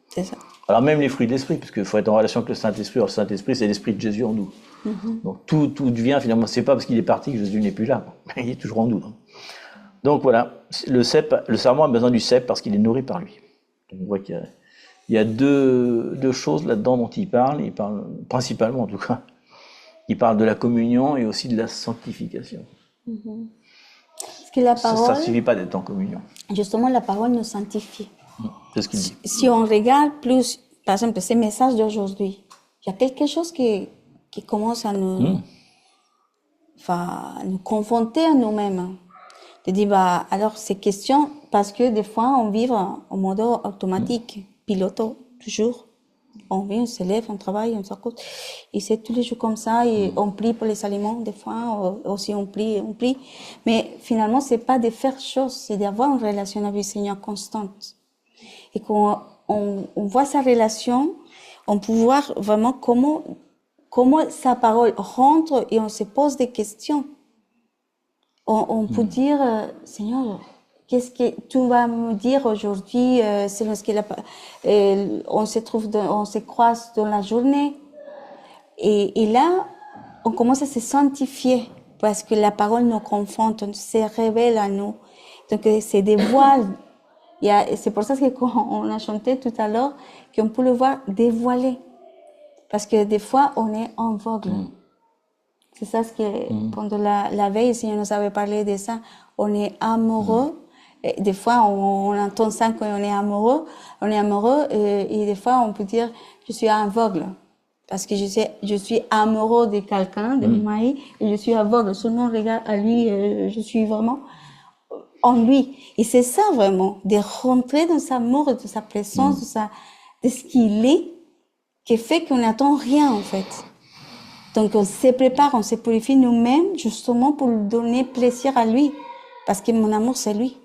c'est ça. Alors même les fruits de l'esprit, parce qu'il faut être en relation avec le Saint-Esprit. Alors le Saint-Esprit, c'est l'Esprit de Jésus en nous. Donc tout vient finalement, c'est pas parce qu'il est parti que Jésus n'est plus là. Il est toujours en nous. Donc voilà, le serment a besoin du cep parce qu'il est nourri par lui. Donc, on voit qu'il y a deux choses là-dedans dont il parle principalement en tout cas. il parle de la communion et aussi de la sanctification. Parce que la Ça parole, ne suffit pas d'être en communion. justement, la parole nous sanctifie. C'est ce qu'il dit. Si on regarde plus, par exemple, ces messages d'aujourd'hui, il y a quelque chose qui commence à nous, nous confronter à nous-mêmes. De dire, alors ces questions, parce que des fois, on vit en mode automatique, piloto, toujours. On vit, on se lève, on travaille, on s'accorde. Et c'est tous les jours comme ça, et on prie pour les aliments, des fois, aussi on prie. Mais finalement, c'est pas de faire choses, c'est d'avoir une relation avec le Seigneur constante. Et qu'on voit sa relation, on peut voir vraiment comment sa parole rentre et on se pose des questions. On peut dire, Seigneur, qu'est-ce que tu vas me dire aujourd'hui, selon ce qu'il on se croise dans la journée. Et là, on commence à se sanctifier parce que la parole nous confronte, on se révèle à nous. Donc, c'est des voiles. C'est pour ça qu'on a chanté tout à l'heure qu'on peut le voir dévoilé. Parce que des fois, on est aveugle. C'est ça ce que, pendant la veille, le Seigneur nous avait parlé de ça. On est amoureux. Et des fois, on entend ça quand on est amoureux. Et des fois, on peut dire, je suis aveugle. Parce que je suis amoureux de quelqu'un, de mon mari, et je suis aveugle. Seulement, regarde à lui, je suis vraiment en lui. Et c'est ça vraiment, de rentrer dans sa amour, de sa présence, de ce qu'il est, qui fait qu'on n'attend rien, en fait. Donc, on se prépare, on se purifie nous-mêmes, justement, pour lui donner plaisir à lui. Parce que mon amour, c'est lui.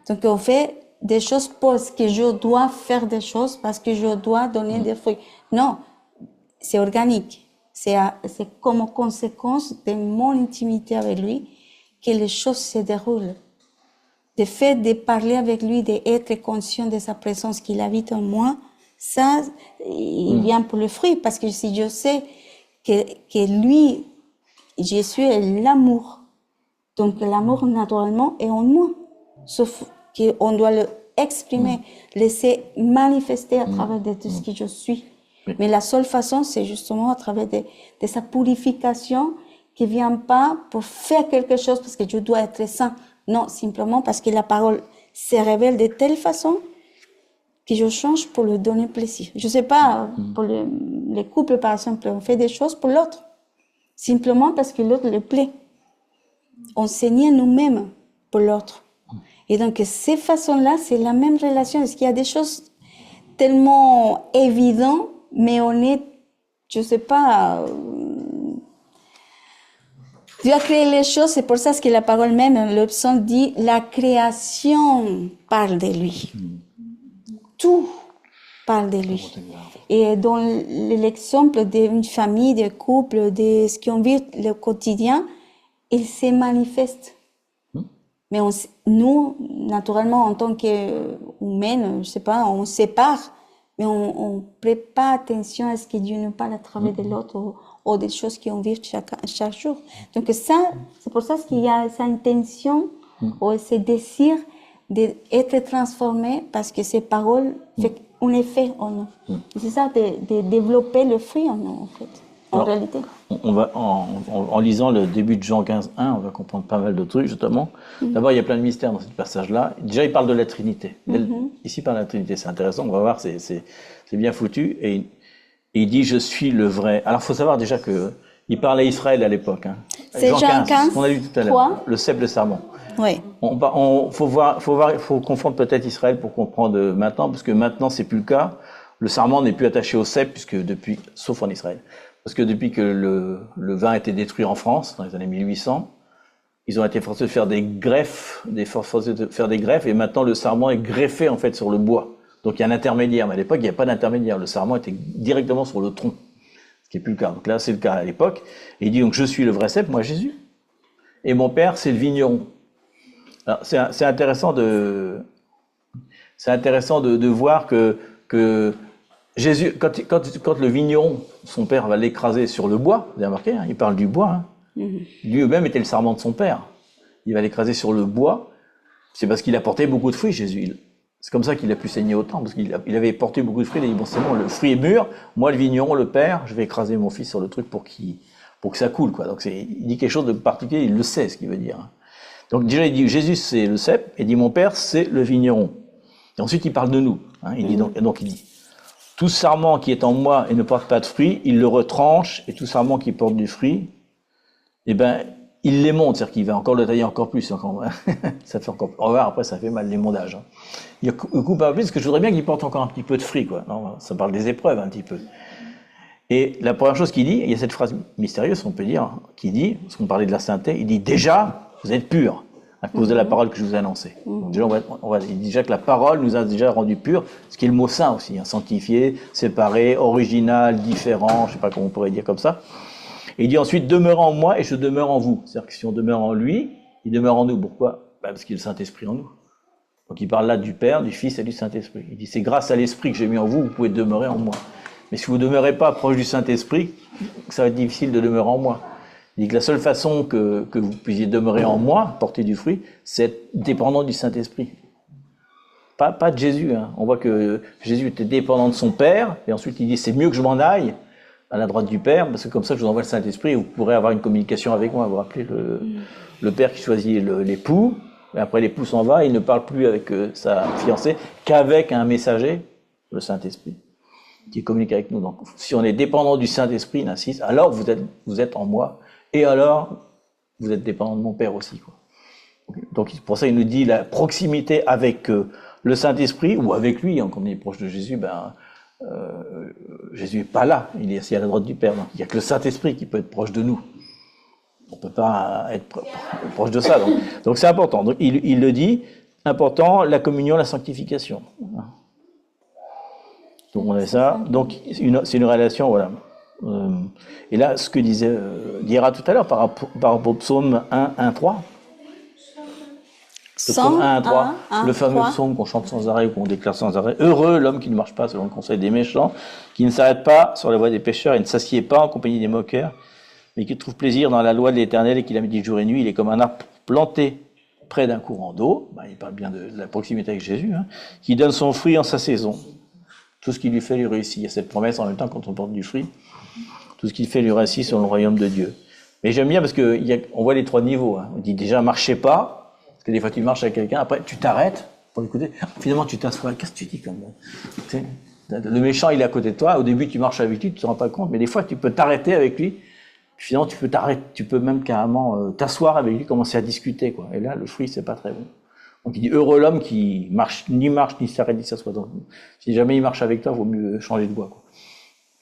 Donc, on fait des choses parce que je dois faire des choses, parce que je dois donner des fruits. Non, c'est organique. C'est comme conséquence de mon intimité avec lui que les choses se déroulent. Le fait de parler avec lui, d'être conscient de sa présence qu'il habite en moi, ça, il vient pour le fruit. Parce que si je sais que lui, Jésus est l'amour. Donc l'amour, naturellement, est en moi. Sauf qu'on doit le exprimer, laisser manifester à travers de tout ce que je suis. Mais la seule façon, c'est justement à travers de sa purification qui vient pas pour faire quelque chose parce que je dois être saint. Non, simplement parce que la parole se révèle de telle façon que je change pour lui donner plaisir. Je sais pas, pour les couples, par exemple, on fait des choses pour l'autre. Simplement parce que l'autre le plaît. On saigne nous-mêmes pour l'autre. Et donc, ces façons-là, c'est la même relation. Est-ce qu'il y a des choses tellement évidentes, mais on est, je sais pas, Dieu a créé les choses, c'est pour ça que la parole même, le psaume dit, la création parle de lui. Tout parle de lui. Et dans l'exemple d'une famille, d'un couple, de ce qu'on vit le quotidien, il se manifeste. Mais nous, naturellement, en tant qu'humains, je sais pas, on sépare, mais on prête pas attention à ce que Dieu nous parle à travers de l'autre ou des choses qu'on vit chaque jour. Donc ça, c'est pour ça qu'il y a cette intention ou ce désir d'être transformé parce que ces paroles font un effet en nous. C'est ça, de développer le fruit en nous, en fait. En réalité. On va, en lisant le début de Jean 15:1, on va comprendre pas mal de trucs, justement. D'abord, il y a plein de mystères dans ce passage-là. Déjà, il parle de la Trinité. Ici, il parle de la Trinité, c'est intéressant, on va voir, c'est bien foutu. Et il dit, je suis le vrai. Alors, il faut savoir déjà que il parlait à Israël à l'époque. Hein. C'est Jean 15, on a lu tout à l'heure, le cep de Salmon. Oui. Faut confondre peut-être Israël pour comprendre maintenant, parce que maintenant, c'est plus le cas. Le sarment n'est plus attaché au cep, sauf en Israël. Parce que depuis que le vin a été détruit en France, dans les années 1800, ils ont été forcés de faire des greffes, et maintenant le sarment est greffé en fait sur le bois. Donc il y a un intermédiaire, mais à l'époque il n'y a pas d'intermédiaire. Le sarment était directement sur le tronc, ce qui n'est plus le cas. Donc là c'est le cas à l'époque. Et il dit donc je suis le vrai cep, moi Jésus, et mon père c'est le vigneron. Alors c'est intéressant de voir que Jésus, quand le vigneron, son père va l'écraser sur le bois, vous avez remarqué, hein, il parle du bois, hein. Lui-même était le sarment de son père. Il va l'écraser sur le bois, c'est parce qu'il a porté beaucoup de fruits, Jésus. C'est comme ça qu'il a pu saigner autant, parce qu'il avait porté beaucoup de fruits, il a dit, bon c'est bon, le fruit est mûr, moi le vigneron, le père, je vais écraser mon fils sur le truc pour pour que ça coule, quoi. Donc il dit quelque chose de particulier, il le sait ce qu'il veut dire. Donc déjà il dit Jésus c'est le cep, et il dit mon Père c'est le vigneron. Et ensuite il parle de nous. Hein. Il dit donc il dit tout sarment qui est en moi et ne porte pas de fruit, il le retranche, et tout sarment qui porte du fruit, eh ben il les monte, c'est-à-dire qu'il va encore le tailler encore plus. Encore, ça fait encore. On va voir, après ça fait mal l'émondage. Hein. Il coupe un peu plus parce que je voudrais bien qu'il porte encore un petit peu de fruit, quoi. Non, ça parle des épreuves un petit peu. Et la première chose qu'il dit, il y a cette phrase mystérieuse, on peut dire, qui dit, parce qu'on parlait de la sainteté, il dit déjà vous êtes purs à cause de la parole que je vous ai annoncée. Donc déjà, il dit déjà que la parole nous a déjà rendus purs, ce qui est le mot saint aussi, hein, sanctifié, séparé, original, différent, je sais pas comment on pourrait dire comme ça. Et il dit ensuite, demeurez en moi et je demeure en vous. C'est-à-dire que si on demeure en lui, il demeure en nous. Pourquoi ? Parce qu'il y a le Saint-Esprit en nous. Donc il parle là du Père, du Fils et du Saint-Esprit. Il dit, c'est grâce à l'Esprit que j'ai mis en vous, vous pouvez demeurer en moi. Mais si vous ne demeurez pas proche du Saint-Esprit, ça va être difficile de demeurer en moi. Il dit que la seule façon que vous puissiez demeurer en moi, porter du fruit, c'est être dépendant du Saint-Esprit. Pas de Jésus. Hein. On voit que Jésus était dépendant de son Père, et ensuite il dit, c'est mieux que je m'en aille à la droite du Père, parce que comme ça je vous envoie le Saint-Esprit et vous pourrez avoir une communication avec moi. Vous vous rappelez le Père qui choisit l'époux, et après l'époux s'en va, il ne parle plus avec sa fiancée qu'avec un messager, le Saint-Esprit, qui communique avec nous. Donc si on est dépendant du Saint-Esprit, il insiste, alors vous êtes en moi, et alors vous êtes dépendant de mon Père aussi, quoi. Donc pour ça il nous dit la proximité avec le Saint-Esprit, ou avec lui, hein, quand on est proche de Jésus, Jésus n'est pas là, il est assis à la droite du Père. Donc, il n'y a que le Saint-Esprit qui peut être proche de nous. On ne peut pas être proche de ça. Donc c'est important. Donc, il le dit, important, la communion, la sanctification. Donc on a ça. Donc c'est une relation, voilà. Et là, ce que dira tout à l'heure par rapport au psaume 1, 3. Le psaume 1 à 3, le fameux psaume qu'on chante sans arrêt ou qu'on déclare sans arrêt. Heureux l'homme qui ne marche pas selon le conseil des méchants, qui ne s'arrête pas sur la voie des pécheurs et ne s'assied pas en compagnie des moqueurs, mais qui trouve plaisir dans la loi de l'Éternel et qui la médite jour et nuit. Il est comme un arbre planté près d'un courant d'eau, il parle bien de la proximité avec Jésus, hein, qui donne son fruit en sa saison. Tout ce qu'il lui fait lui réussit. Il y a cette promesse en même temps quand on porte du fruit. Tout ce qu'il fait lui réussit selon le royaume de Dieu. Mais j'aime bien parce qu'on voit les 3 niveaux. Hein. On dit déjà marchez pas. Parce que des fois, tu marches avec quelqu'un, après, tu t'arrêtes pour l'écouter. Finalement, tu t'assois. Qu'est-ce que tu dis comme ça ? Le méchant, il est à côté de toi. Au début, tu marches avec lui, tu ne te rends pas compte. Mais des fois, tu peux t'arrêter avec lui. Finalement, tu peux même carrément t'asseoir avec lui, commencer à discuter, quoi. Et là, le fruit, c'est pas très bon. Donc, il dit heureux l'homme qui marche, ni s'arrête, ni s'assoit. Donc, si jamais il marche avec toi, il vaut mieux changer de voie, quoi.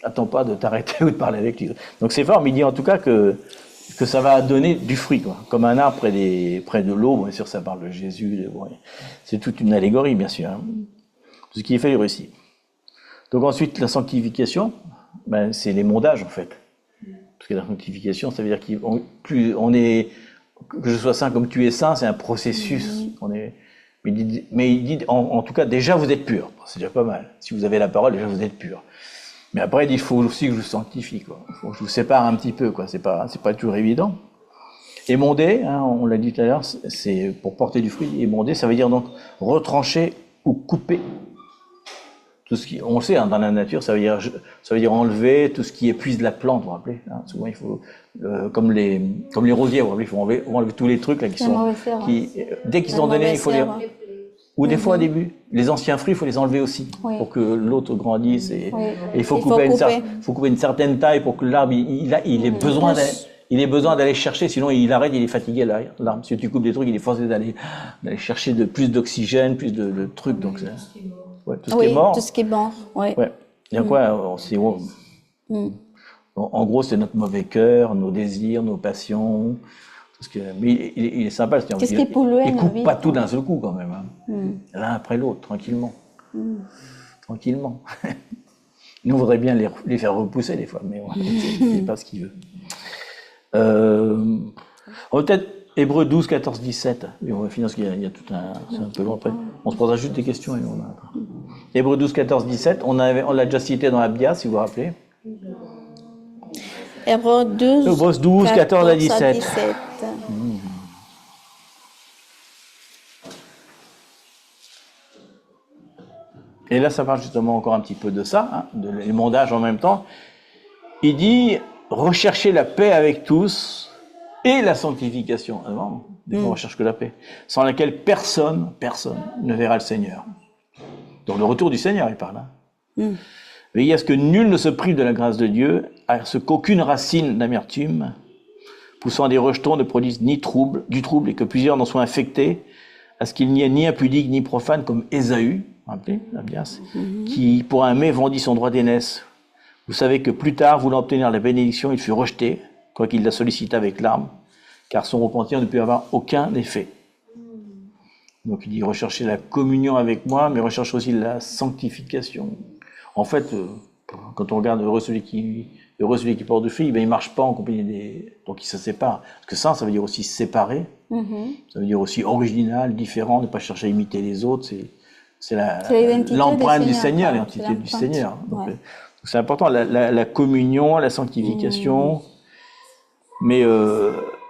Attends pas de t'arrêter ou de parler avec lui. Donc, c'est fort, mais il dit en tout cas que ça va donner du fruit, quoi. Comme un arbre près de l'eau, bien sûr, ça parle de Jésus, c'est toute une allégorie, bien sûr. Hein. Tout ce qui est fait, il réussit. Donc ensuite, la sanctification, c'est l'émondage, en fait. Parce que la sanctification, ça veut dire que je sois saint comme tu es saint, c'est un processus. Mais il dit, en tout cas, déjà vous êtes pur. C'est déjà pas mal. Si vous avez la parole, déjà vous êtes pur. Mais après, il faut aussi que je vous sanctifie, quoi. Il faut que je vous sépare un petit peu, quoi. C'est pas toujours évident. Émonder, hein, on l'a dit tout à l'heure, c'est pour porter du fruit. Émonder, ça veut dire donc retrancher ou couper. Tout ce qui, on le sait, hein, dans la nature, ça veut dire enlever tout ce qui épuise la plante, vous vous rappelez, hein. Souvent, il faut, comme les rosiers, vous vous rappelez, il faut enlever tous les trucs là dès qu'ils sont donnés, il faut les. Ou des fois au début, les anciens fruits, il faut les enlever aussi, pour que l'autre grandisse. Et il faut couper une certaine taille pour que l'arbre, il ait besoin d'aller chercher, sinon il arrête, il est fatigué l'arbre. Si tu coupes des trucs, il est forcé d'aller chercher plus d'oxygène, plus de trucs. Donc, tout ce qui est mort. Tout ce qui est mort. Ouais. Il y a quoi en gros, c'est notre mauvais cœur, nos désirs, nos passions. Mais il est sympa, qu'est-ce qui est pollué, il coupe pas tout d'un seul coup quand même, hein. L'un après l'autre, tranquillement. Tranquillement. Nous, on voudrait bien les faire repousser des fois, mais c'est pas ce qu'il veut. On va peut-être Hébreux 12, 14, 17. Et on va finir parce qu'il y a tout un... C'est un peu long après. On se posera juste des questions et on a... Hébreux 12, 14, 17. On l'a déjà cité dans Abdia, si vous vous rappelez. Hébreux 12, 14 à 17. Et là, ça parle justement encore un petit peu de ça, hein, de l'émondage en même temps. Il dit, rechercher la paix avec tous et la sanctification. Ah non, des fois on recherche que la paix, sans laquelle personne ne verra le Seigneur. Donc le retour du Seigneur, il parle. Veillez à ce que nul ne se prive de la grâce de Dieu, à ce qu'aucune racine d'amertume poussant à des rejetons ne produise du trouble, et que plusieurs n'en soient infectés, à ce qu'il n'y ait ni impudique ni profane comme Ésaü, rappelez, Abias, qui pour un mai vendit son droit d'aînesse. Vous savez que plus tard, voulant obtenir la bénédiction, il fut rejeté, quoiqu'il la sollicita avec larmes, car son repentir ne put avoir aucun effet. Donc il dit recherchez la communion avec moi, mais recherchez aussi la sanctification. En fait, quand on regarde heureux celui qui porte du fruit, ben, il ne marche pas en compagnie des... Donc il se sépare. Parce que ça veut dire aussi séparer, ça veut dire aussi original, différent, ne pas chercher à imiter les autres. C'est l'empreinte du Seigneur, l'identité du Seigneur. Donc, c'est important, la communion, la sanctification, mais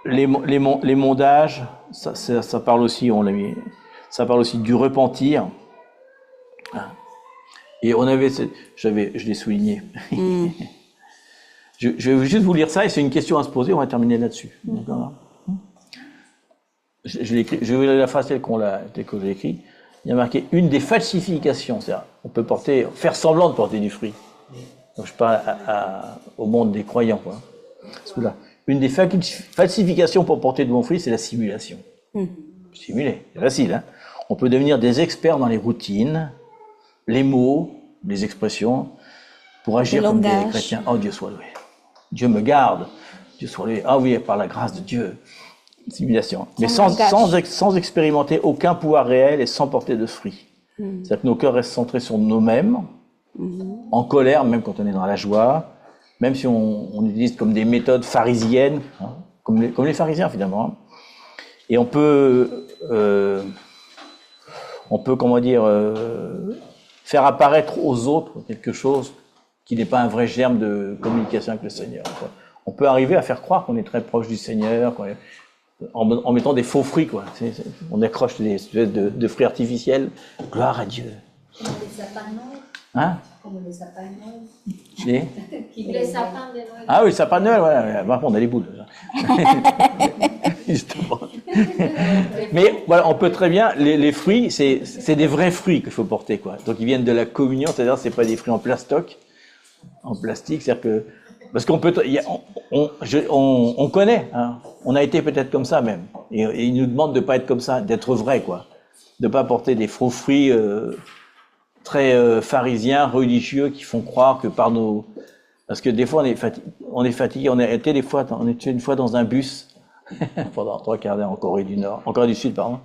les mondages, ça parle aussi, on l'a mis, ça parle aussi du repentir. Et on avait, je l'ai souligné. Je vais juste vous lire ça, et c'est une question à se poser, on va terminer là-dessus. D'accord. Je l'ai écrit, je vais lire la phrase telle que j'ai écrit. Il y a marqué une des falsifications, c'est-à-dire on peut faire semblant de porter du fruit. Donc je parle au monde des croyants, quoi. Parce que là, une des falsifications pour porter de bons fruits, c'est la simulation. Simuler, c'est facile, hein. On peut devenir des experts dans les routines, les mots, les expressions, pour agir comme des chrétiens. Oh, Dieu soit loué. Dieu me garde. Dieu soit loué. Ah oui, par la grâce de Dieu. Simulation. Mais sans expérimenter aucun pouvoir réel et sans porter de fruits. C'est-à-dire que nos cœurs restent centrés sur nous-mêmes, en colère, même quand on est dans la joie, même si on utilise comme des méthodes pharisiennes, hein, comme les pharisiens finalement. Hein. Et on peut comment dire, faire apparaître aux autres quelque chose qui n'est pas un vrai germe de communication avec le Seigneur. Quoi. On peut arriver à faire croire qu'on est très proche du Seigneur, en mettant des faux fruits, quoi. On accroche des espèces de fruits artificiels. Gloire à Dieu. Comme les sapins de Noël. Hein? Comme les sapins de Noël. Les sapins de Noël. Ah oui, sapin de Noël, voilà. Bon, on a les boules. Justement. Mais voilà, on peut très bien, les fruits, c'est des vrais fruits qu'il faut porter, quoi. Donc ils viennent de la communion, c'est-à-dire c'est pas des fruits en plastoc, en plastique, c'est-à-dire que parce qu'on peut, on connaît, hein, on a été peut-être comme ça même, et ils nous demandent de pas être comme ça, d'être vrai, quoi, de pas porter des faux fruits très pharisiens, religieux, qui font croire que par nos, parce que des fois on est fatigué, on était une fois dans un bus pendant 3 quarts d'heure en Corée du Sud, pardon.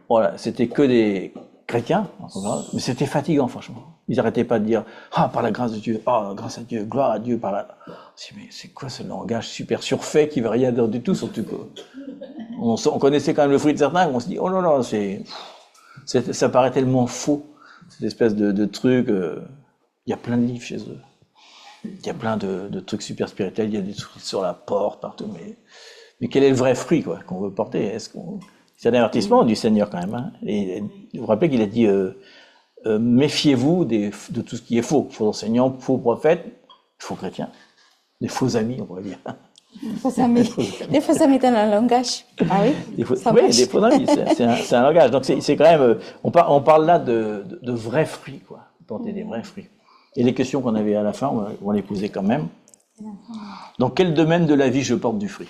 Voilà, c'était que des chrétiens, mais c'était fatigant, franchement. Ils n'arrêtaient pas de dire « Ah, par la grâce de Dieu, ah, grâce à Dieu, gloire à Dieu, par la... » Mais c'est quoi ce langage super surfait qui ne veut rien dire du tout, surtout que... On connaissait quand même le fruit de certains, on se dit « Oh là là, ça paraît tellement faux, cette espèce de truc... Il y a plein de livres chez eux. Il y a plein de trucs super spirituels, il y a des trucs sur la porte, partout, mais quel est le vrai fruit, quoi, qu'on veut porter? C'est un avertissement du Seigneur quand même. Hein. Et vous vous rappelez qu'il a dit méfiez-vous de tout ce qui est faux. Faux enseignants, faux prophètes, faux chrétiens, des faux amis, on pourrait dire. Des faux amis dans le langage. Ah oui? Des faux amis, c'est un langage. Donc c'est quand même, on parle là de vrais fruits, quoi. Porter des vrais fruits. Et les questions qu'on avait à la fin, on va les poser quand même. Dans quel domaine de la vie je porte du fruit?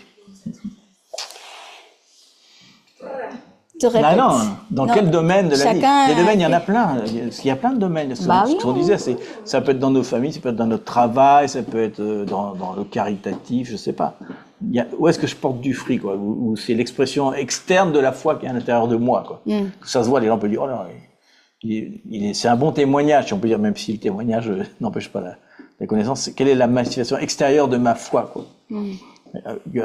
Non, dans quel domaine de la vie? Les domaines, il y en a plein. Il y a plein de domaines. Ce qu'on disait, ça peut être dans nos familles, ça peut être dans notre travail, ça peut être dans le caritatif, je ne sais pas. Où est-ce que je porte du fruit, quoi? Où c'est l'expression externe de la foi qui est à l'intérieur de moi, quoi. Que ça se voit, les gens peuvent dire, oh là, c'est un bon témoignage, si on peut dire, même si le témoignage n'empêche pas la connaissance. Quelle est la manifestation extérieure de ma foi, quoi?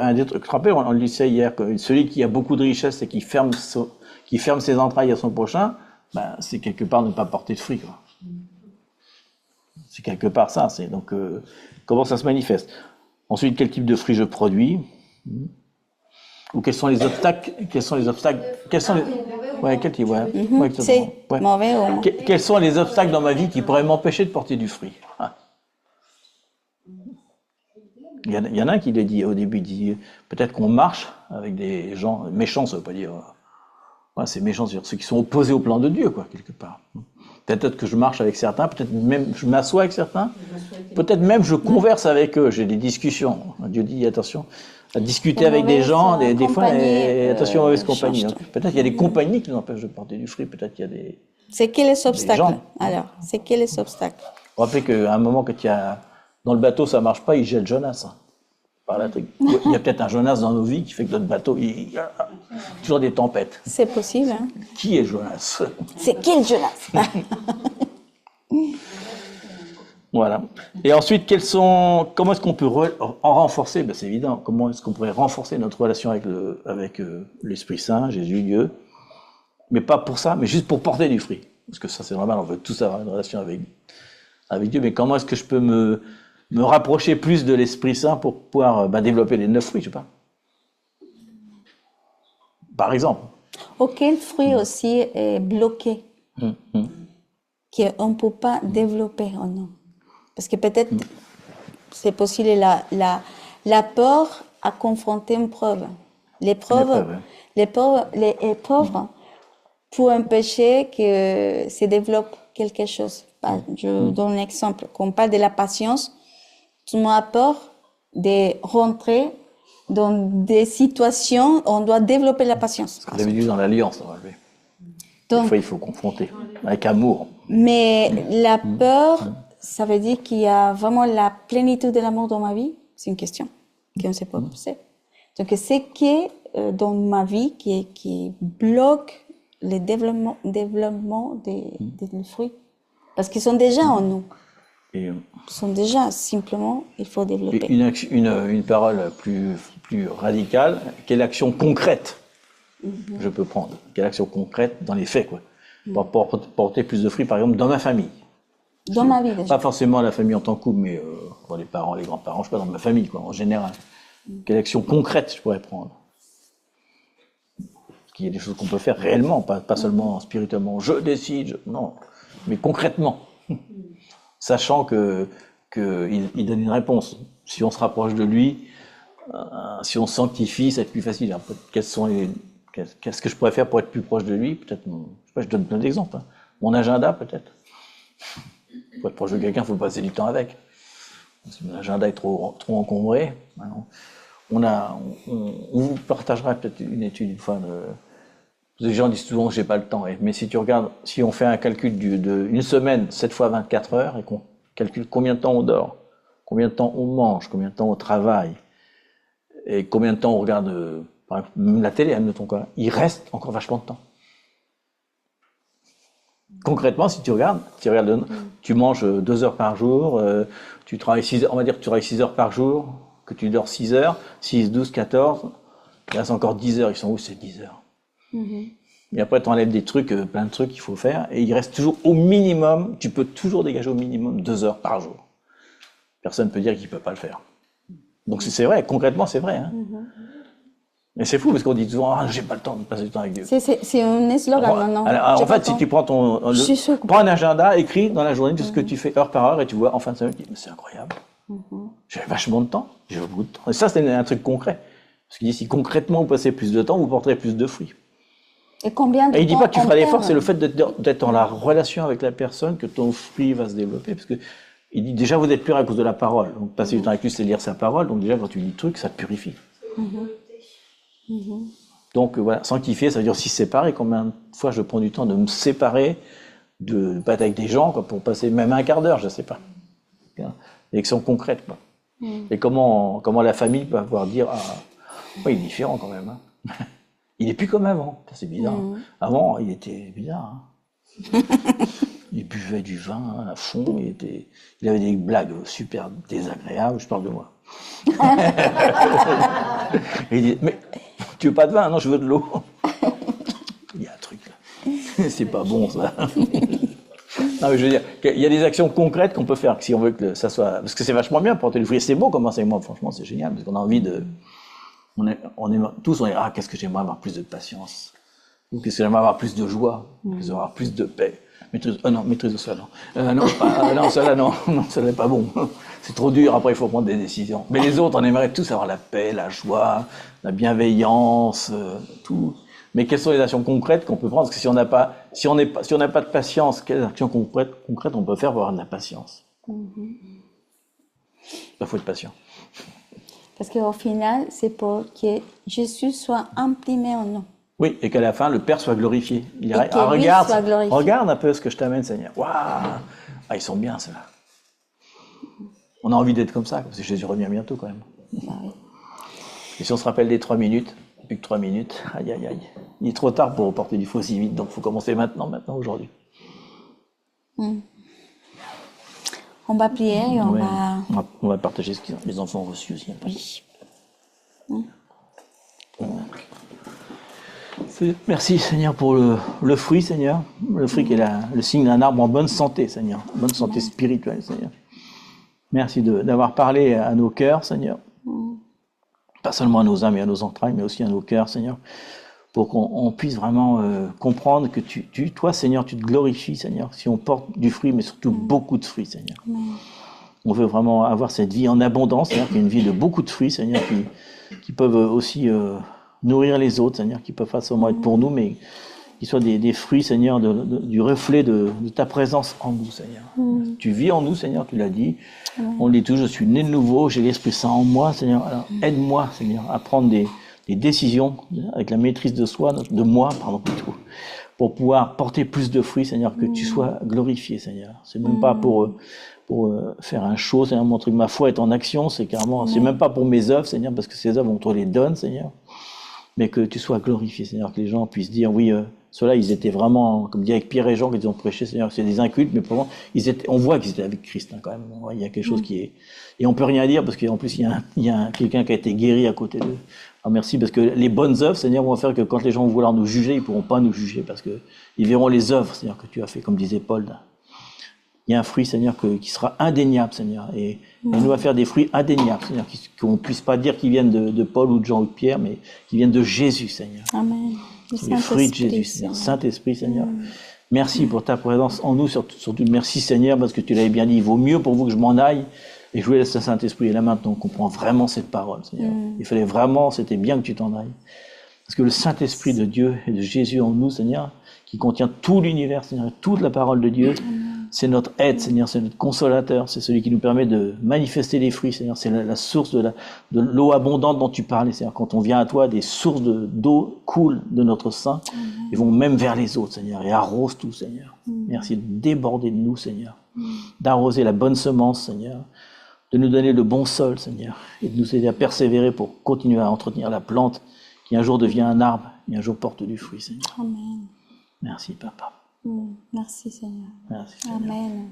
Un des trucs, on le disait hier, que celui qui a beaucoup de richesses et qui ferme ses entrailles à son prochain, ben, c'est quelque part ne pas porter de fruits, quoi. C'est quelque part ça. Donc, comment ça se manifeste? Ensuite, quel type de fruits je produis? Ou quels sont les obstacles? Quels sont les obstacles dans ma vie qui pourraient m'empêcher de porter du fruit? Il y en a un qui le dit au début, il dit peut-être qu'on marche avec des gens méchants, ça veut pas dire. Ouais, c'est méchant, c'est-à-dire ceux qui sont opposés au plan de Dieu, quoi, quelque part. Peut-être que je marche avec certains, peut-être même je m'assois avec certains, peut-être même je converse avec eux, j'ai des discussions. Dieu dit attention à discuter La avec des mauvaise gens, des fois, compagnie, attention mauvaise change compagnie. tout. Donc, peut-être qu'il y a des compagnies qui nous empêchent de porter du fruit, peut-être qu'il y a des. C'est quels les obstacles gens. alors? C'est quels les obstacles? Rappelez qu'à un moment, quand il y a dans le bateau, ça marche pas, il jette Jonas. Par la truc. Il y a peut-être un Jonas dans nos vies qui fait que notre bateau, il y a toujours des tempêtes. C'est possible. Hein? Qui est Jonas? C'est quel Jonas? Voilà. Et ensuite, comment est-ce qu'on peut en renforcer? Ben, c'est évident. Comment est-ce qu'on pourrait renforcer notre relation avec l'Esprit Saint, Jésus, Dieu? Mais pas pour ça, mais juste pour porter du fruit. Parce que ça, c'est normal, on veut tous avoir une relation avec Dieu. Mais comment est-ce que je peux me rapprocher plus de l'Esprit Saint pour pouvoir développer les 9 fruits, je sais pas. Par exemple. Auquel fruit aussi est bloqué, qu'on ne peut pas développer en nous. Parce que peut-être, c'est possible la peur à confronter une preuve. L'épreuve pour empêcher que se développe quelque chose. Je donne un exemple. Quand on parle de la patience, tu m'as peur de rentrer dans des situations où on doit développer la patience. Vous avez dit dans l'Alliance, on va lever. Donc, Des fois, il faut confronter avec amour. mais la peur, ça veut dire qu'il y a vraiment la plénitude de l'amour dans ma vie. C'est une question qu'on ne s'est pas posée. Donc, c'est qui dans ma vie qui bloque le développement des fruits. Parce qu'ils sont déjà en nous. Ils sont déjà, simplement, il faut développer. Une parole plus radicale, quelle action concrète je peux prendre? Quelle action concrète dans les faits, quoi, pour porter plus de fruits, par exemple, dans ma famille? Dans ma vie, déjà. Pas forcément la famille en tant que couple, mais pour les parents, les grands-parents, je sais pas, dans ma famille, quoi, en général. Quelle action concrète je pourrais prendre? Parce qu'il y a des choses qu'on peut faire réellement, pas seulement spirituellement. Je décide, non, mais concrètement. Sachant qu'il donne une réponse. Si on se rapproche de lui, si on se sanctifie, ça va être plus facile. Après, qu'est-ce que je pourrais faire pour être plus proche de lui? Peut-être, je sais pas, je donne plein d'exemples. Hein. Mon agenda, peut-être. Pour être proche de quelqu'un, il faut passer du temps avec. Si mon agenda est trop encombré, on vous partagera peut-être une étude une fois. Les gens disent souvent j'ai pas le temps. Mais si tu regardes, si on fait un calcul d'une semaine, 7 fois 24 heures, et qu'on calcule combien de temps on dort, combien de temps on mange, combien de temps on travaille, et combien de temps on regarde par exemple, même la télé, admettons, il reste encore vachement de temps. Concrètement, si tu regardes, tu manges 2 heures par jour, tu travailles 6 heures, on va dire que tu travailles 6 heures par jour, que tu dors 6 heures, 6, 12, 14, il reste encore 10 heures, ils sont où ces 10 heures? Et après, tu enlèves des trucs, plein de trucs qu'il faut faire, et il reste toujours au minimum, tu peux toujours dégager au minimum 2 heures par jour. Personne ne peut dire qu'il ne peut pas le faire. Donc c'est vrai, concrètement c'est vrai. Hein. Mais c'est fou parce qu'on dit souvent, j'ai pas le temps de passer du temps avec Dieu. C'est un slogan maintenant. Alors, en fait, si tu prends prends un agenda, écris dans la journée tout ce que tu fais heure par heure, et tu vois en fin de semaine, tu dis, mais c'est incroyable. J'ai vachement de temps, j'ai beaucoup de temps. Et ça, c'est un truc concret. Parce qu'il dit, si concrètement vous passez plus de temps, vous porterez plus de fruits. Et combien de temps? Et il dit pas que tu feras l'effort, c'est le fait d'être en la relation avec la personne que ton fruit va se développer. Parce que il dit déjà vous êtes pur à cause de la parole. Donc passer du temps avec lui, c'est lire sa parole. Donc déjà quand tu lis le truc, ça te purifie. Donc voilà, sanctifier, ça veut dire aussi séparer. Combien de fois je prends du temps de me séparer, de pas être avec des gens quoi, pour passer même un quart d'heure, je sais pas. Des actions concrètes. Quoi. Et comment la famille peut pouvoir dire il est différent quand même. Hein. Il est plus comme avant. C'est bizarre. Avant, il était bizarre. Hein. Il buvait du vin à fond. Il avait des blagues super désagréables. Je parle de moi. Il dit, mais tu veux pas de vin? Non, je veux de l'eau. Il y a un truc là. C'est pas bon ça. Non, mais je veux dire, il y a des actions concrètes qu'on peut faire si on veut que ça soit. Parce que c'est vachement bien porter du fruit. C'est beau comme enseignement. Franchement, c'est génial parce qu'on a envie de. On est qu'est-ce que j'aimerais avoir plus de patience, ou qu'est-ce que j'aimerais avoir plus de joie, qu'est-ce que j'aimerais avoir plus de paix. maîtrise de soi, non. Non, celle-là, non, celle-là n'est pas bon. C'est trop dur, après il faut prendre des décisions. Mais les autres, on aimerait tous avoir la paix, la joie, la bienveillance, tout. Mais quelles sont les actions concrètes qu'on peut prendre? Parce que si on n'a pas de patience, quelles actions concrètes on peut faire pour avoir de la patience? Il faut être patient. Parce qu'au final, c'est pour que Jésus soit imprimé en nous. Oui, et qu'à la fin, le Père soit glorifié. Il dirait, que lui soit glorifié. Regarde un peu ce que je t'amène, Seigneur. Waouh, ils sont bien, ceux-là. On a envie d'être comme ça, parce que Jésus revient bientôt quand même. Bah oui. Et si on se rappelle des 3 minutes, plus que 3 minutes, aïe, aïe, aïe. Il est trop tard pour porter du faux si vite, donc il faut commencer maintenant, aujourd'hui. On va prier et Ouais. On va partager ce que les enfants ont reçu aussi. Oui. Merci Seigneur pour le fruit, Seigneur. Le fruit qui est le signe d'un arbre en bonne santé, Seigneur. Bonne santé spirituelle, Seigneur. Merci d'avoir parlé à nos cœurs, Seigneur. Pas seulement à nos âmes et à nos entrailles, mais aussi à nos cœurs, Seigneur. Pour qu'on puisse vraiment comprendre que toi, Seigneur, tu te glorifies, Seigneur. Si on porte du fruit, mais surtout beaucoup de fruits, Seigneur. On veut vraiment avoir cette vie en abondance, Seigneur, qui est une vie de beaucoup de fruits, Seigneur, qui peuvent aussi nourrir les autres, Seigneur, qui peuvent pas seulement être pour nous, mais qui soient des fruits, Seigneur, du reflet de ta présence en nous, Seigneur. Tu vis en nous, Seigneur, tu l'as dit. On le dit tous, je suis né de nouveau, j'ai l'Esprit Saint en moi, Seigneur. Alors aide-moi, Seigneur, à prendre des décisions avec la maîtrise de soi, de moi, pardon, plutôt, pour pouvoir porter plus de fruits, Seigneur, que tu sois glorifié, Seigneur. C'est même pas pour faire un show, Seigneur, montrer que ma foi est en action, c'est carrément, c'est même pas pour mes œuvres, Seigneur, parce que ces œuvres, on te les donne, Seigneur, mais que tu sois glorifié, Seigneur, que les gens puissent dire, oui, ceux-là, ils étaient vraiment, comme dit avec Pierre et Jean, qu'ils ont prêché, Seigneur, c'est des incultes, mais pour moi, on voit qu'ils étaient avec Christ, hein, quand même. Il y a quelque chose qui est, et on peut rien dire, parce qu'en plus, il y a quelqu'un qui a été guéri à côté d'eux. Alors merci, parce que les bonnes œuvres, Seigneur, vont faire que quand les gens vont vouloir nous juger, ils pourront pas nous juger, parce que ils verront les œuvres, Seigneur, que tu as fait, comme disait Paul. Il y a un fruit, Seigneur, qui sera indéniable, Seigneur, et nous va faire des fruits indéniables, Seigneur, qu'on ne puisse pas dire qu'ils viennent de Paul ou de Jean ou de Pierre, mais qui viennent de Jésus, Seigneur. Amen. Les fruits de Jésus, Seigneur. Saint-Esprit, Seigneur. Merci pour ta présence en nous, surtout merci, Seigneur, parce que tu l'avais bien dit, il vaut mieux pour vous que je m'en aille, et je vous laisse le Saint-Esprit. Et là maintenant, on comprend vraiment cette parole, Seigneur. Il fallait vraiment, c'était bien que tu t'en ailles. Parce que le Saint-Esprit de Dieu et de Jésus en nous, Seigneur, qui contient tout l'univers, Seigneur, toute la parole de Dieu, c'est notre aide, Seigneur, c'est notre consolateur, c'est celui qui nous permet de manifester les fruits, Seigneur, c'est la source de l'eau abondante dont tu parlais, Seigneur. Quand on vient à toi, des sources d'eau coulent de notre sein et vont même vers les autres, Seigneur, et arrosent tout, Seigneur. Merci de déborder de nous, Seigneur, d'arroser la bonne semence, Seigneur, de nous donner le bon sol, Seigneur, et de nous aider à persévérer pour continuer à entretenir la plante qui un jour devient un arbre et un jour porte du fruit, Seigneur. Amen. Merci, Papa. Merci, Seigneur. Merci, Seigneur. Amen.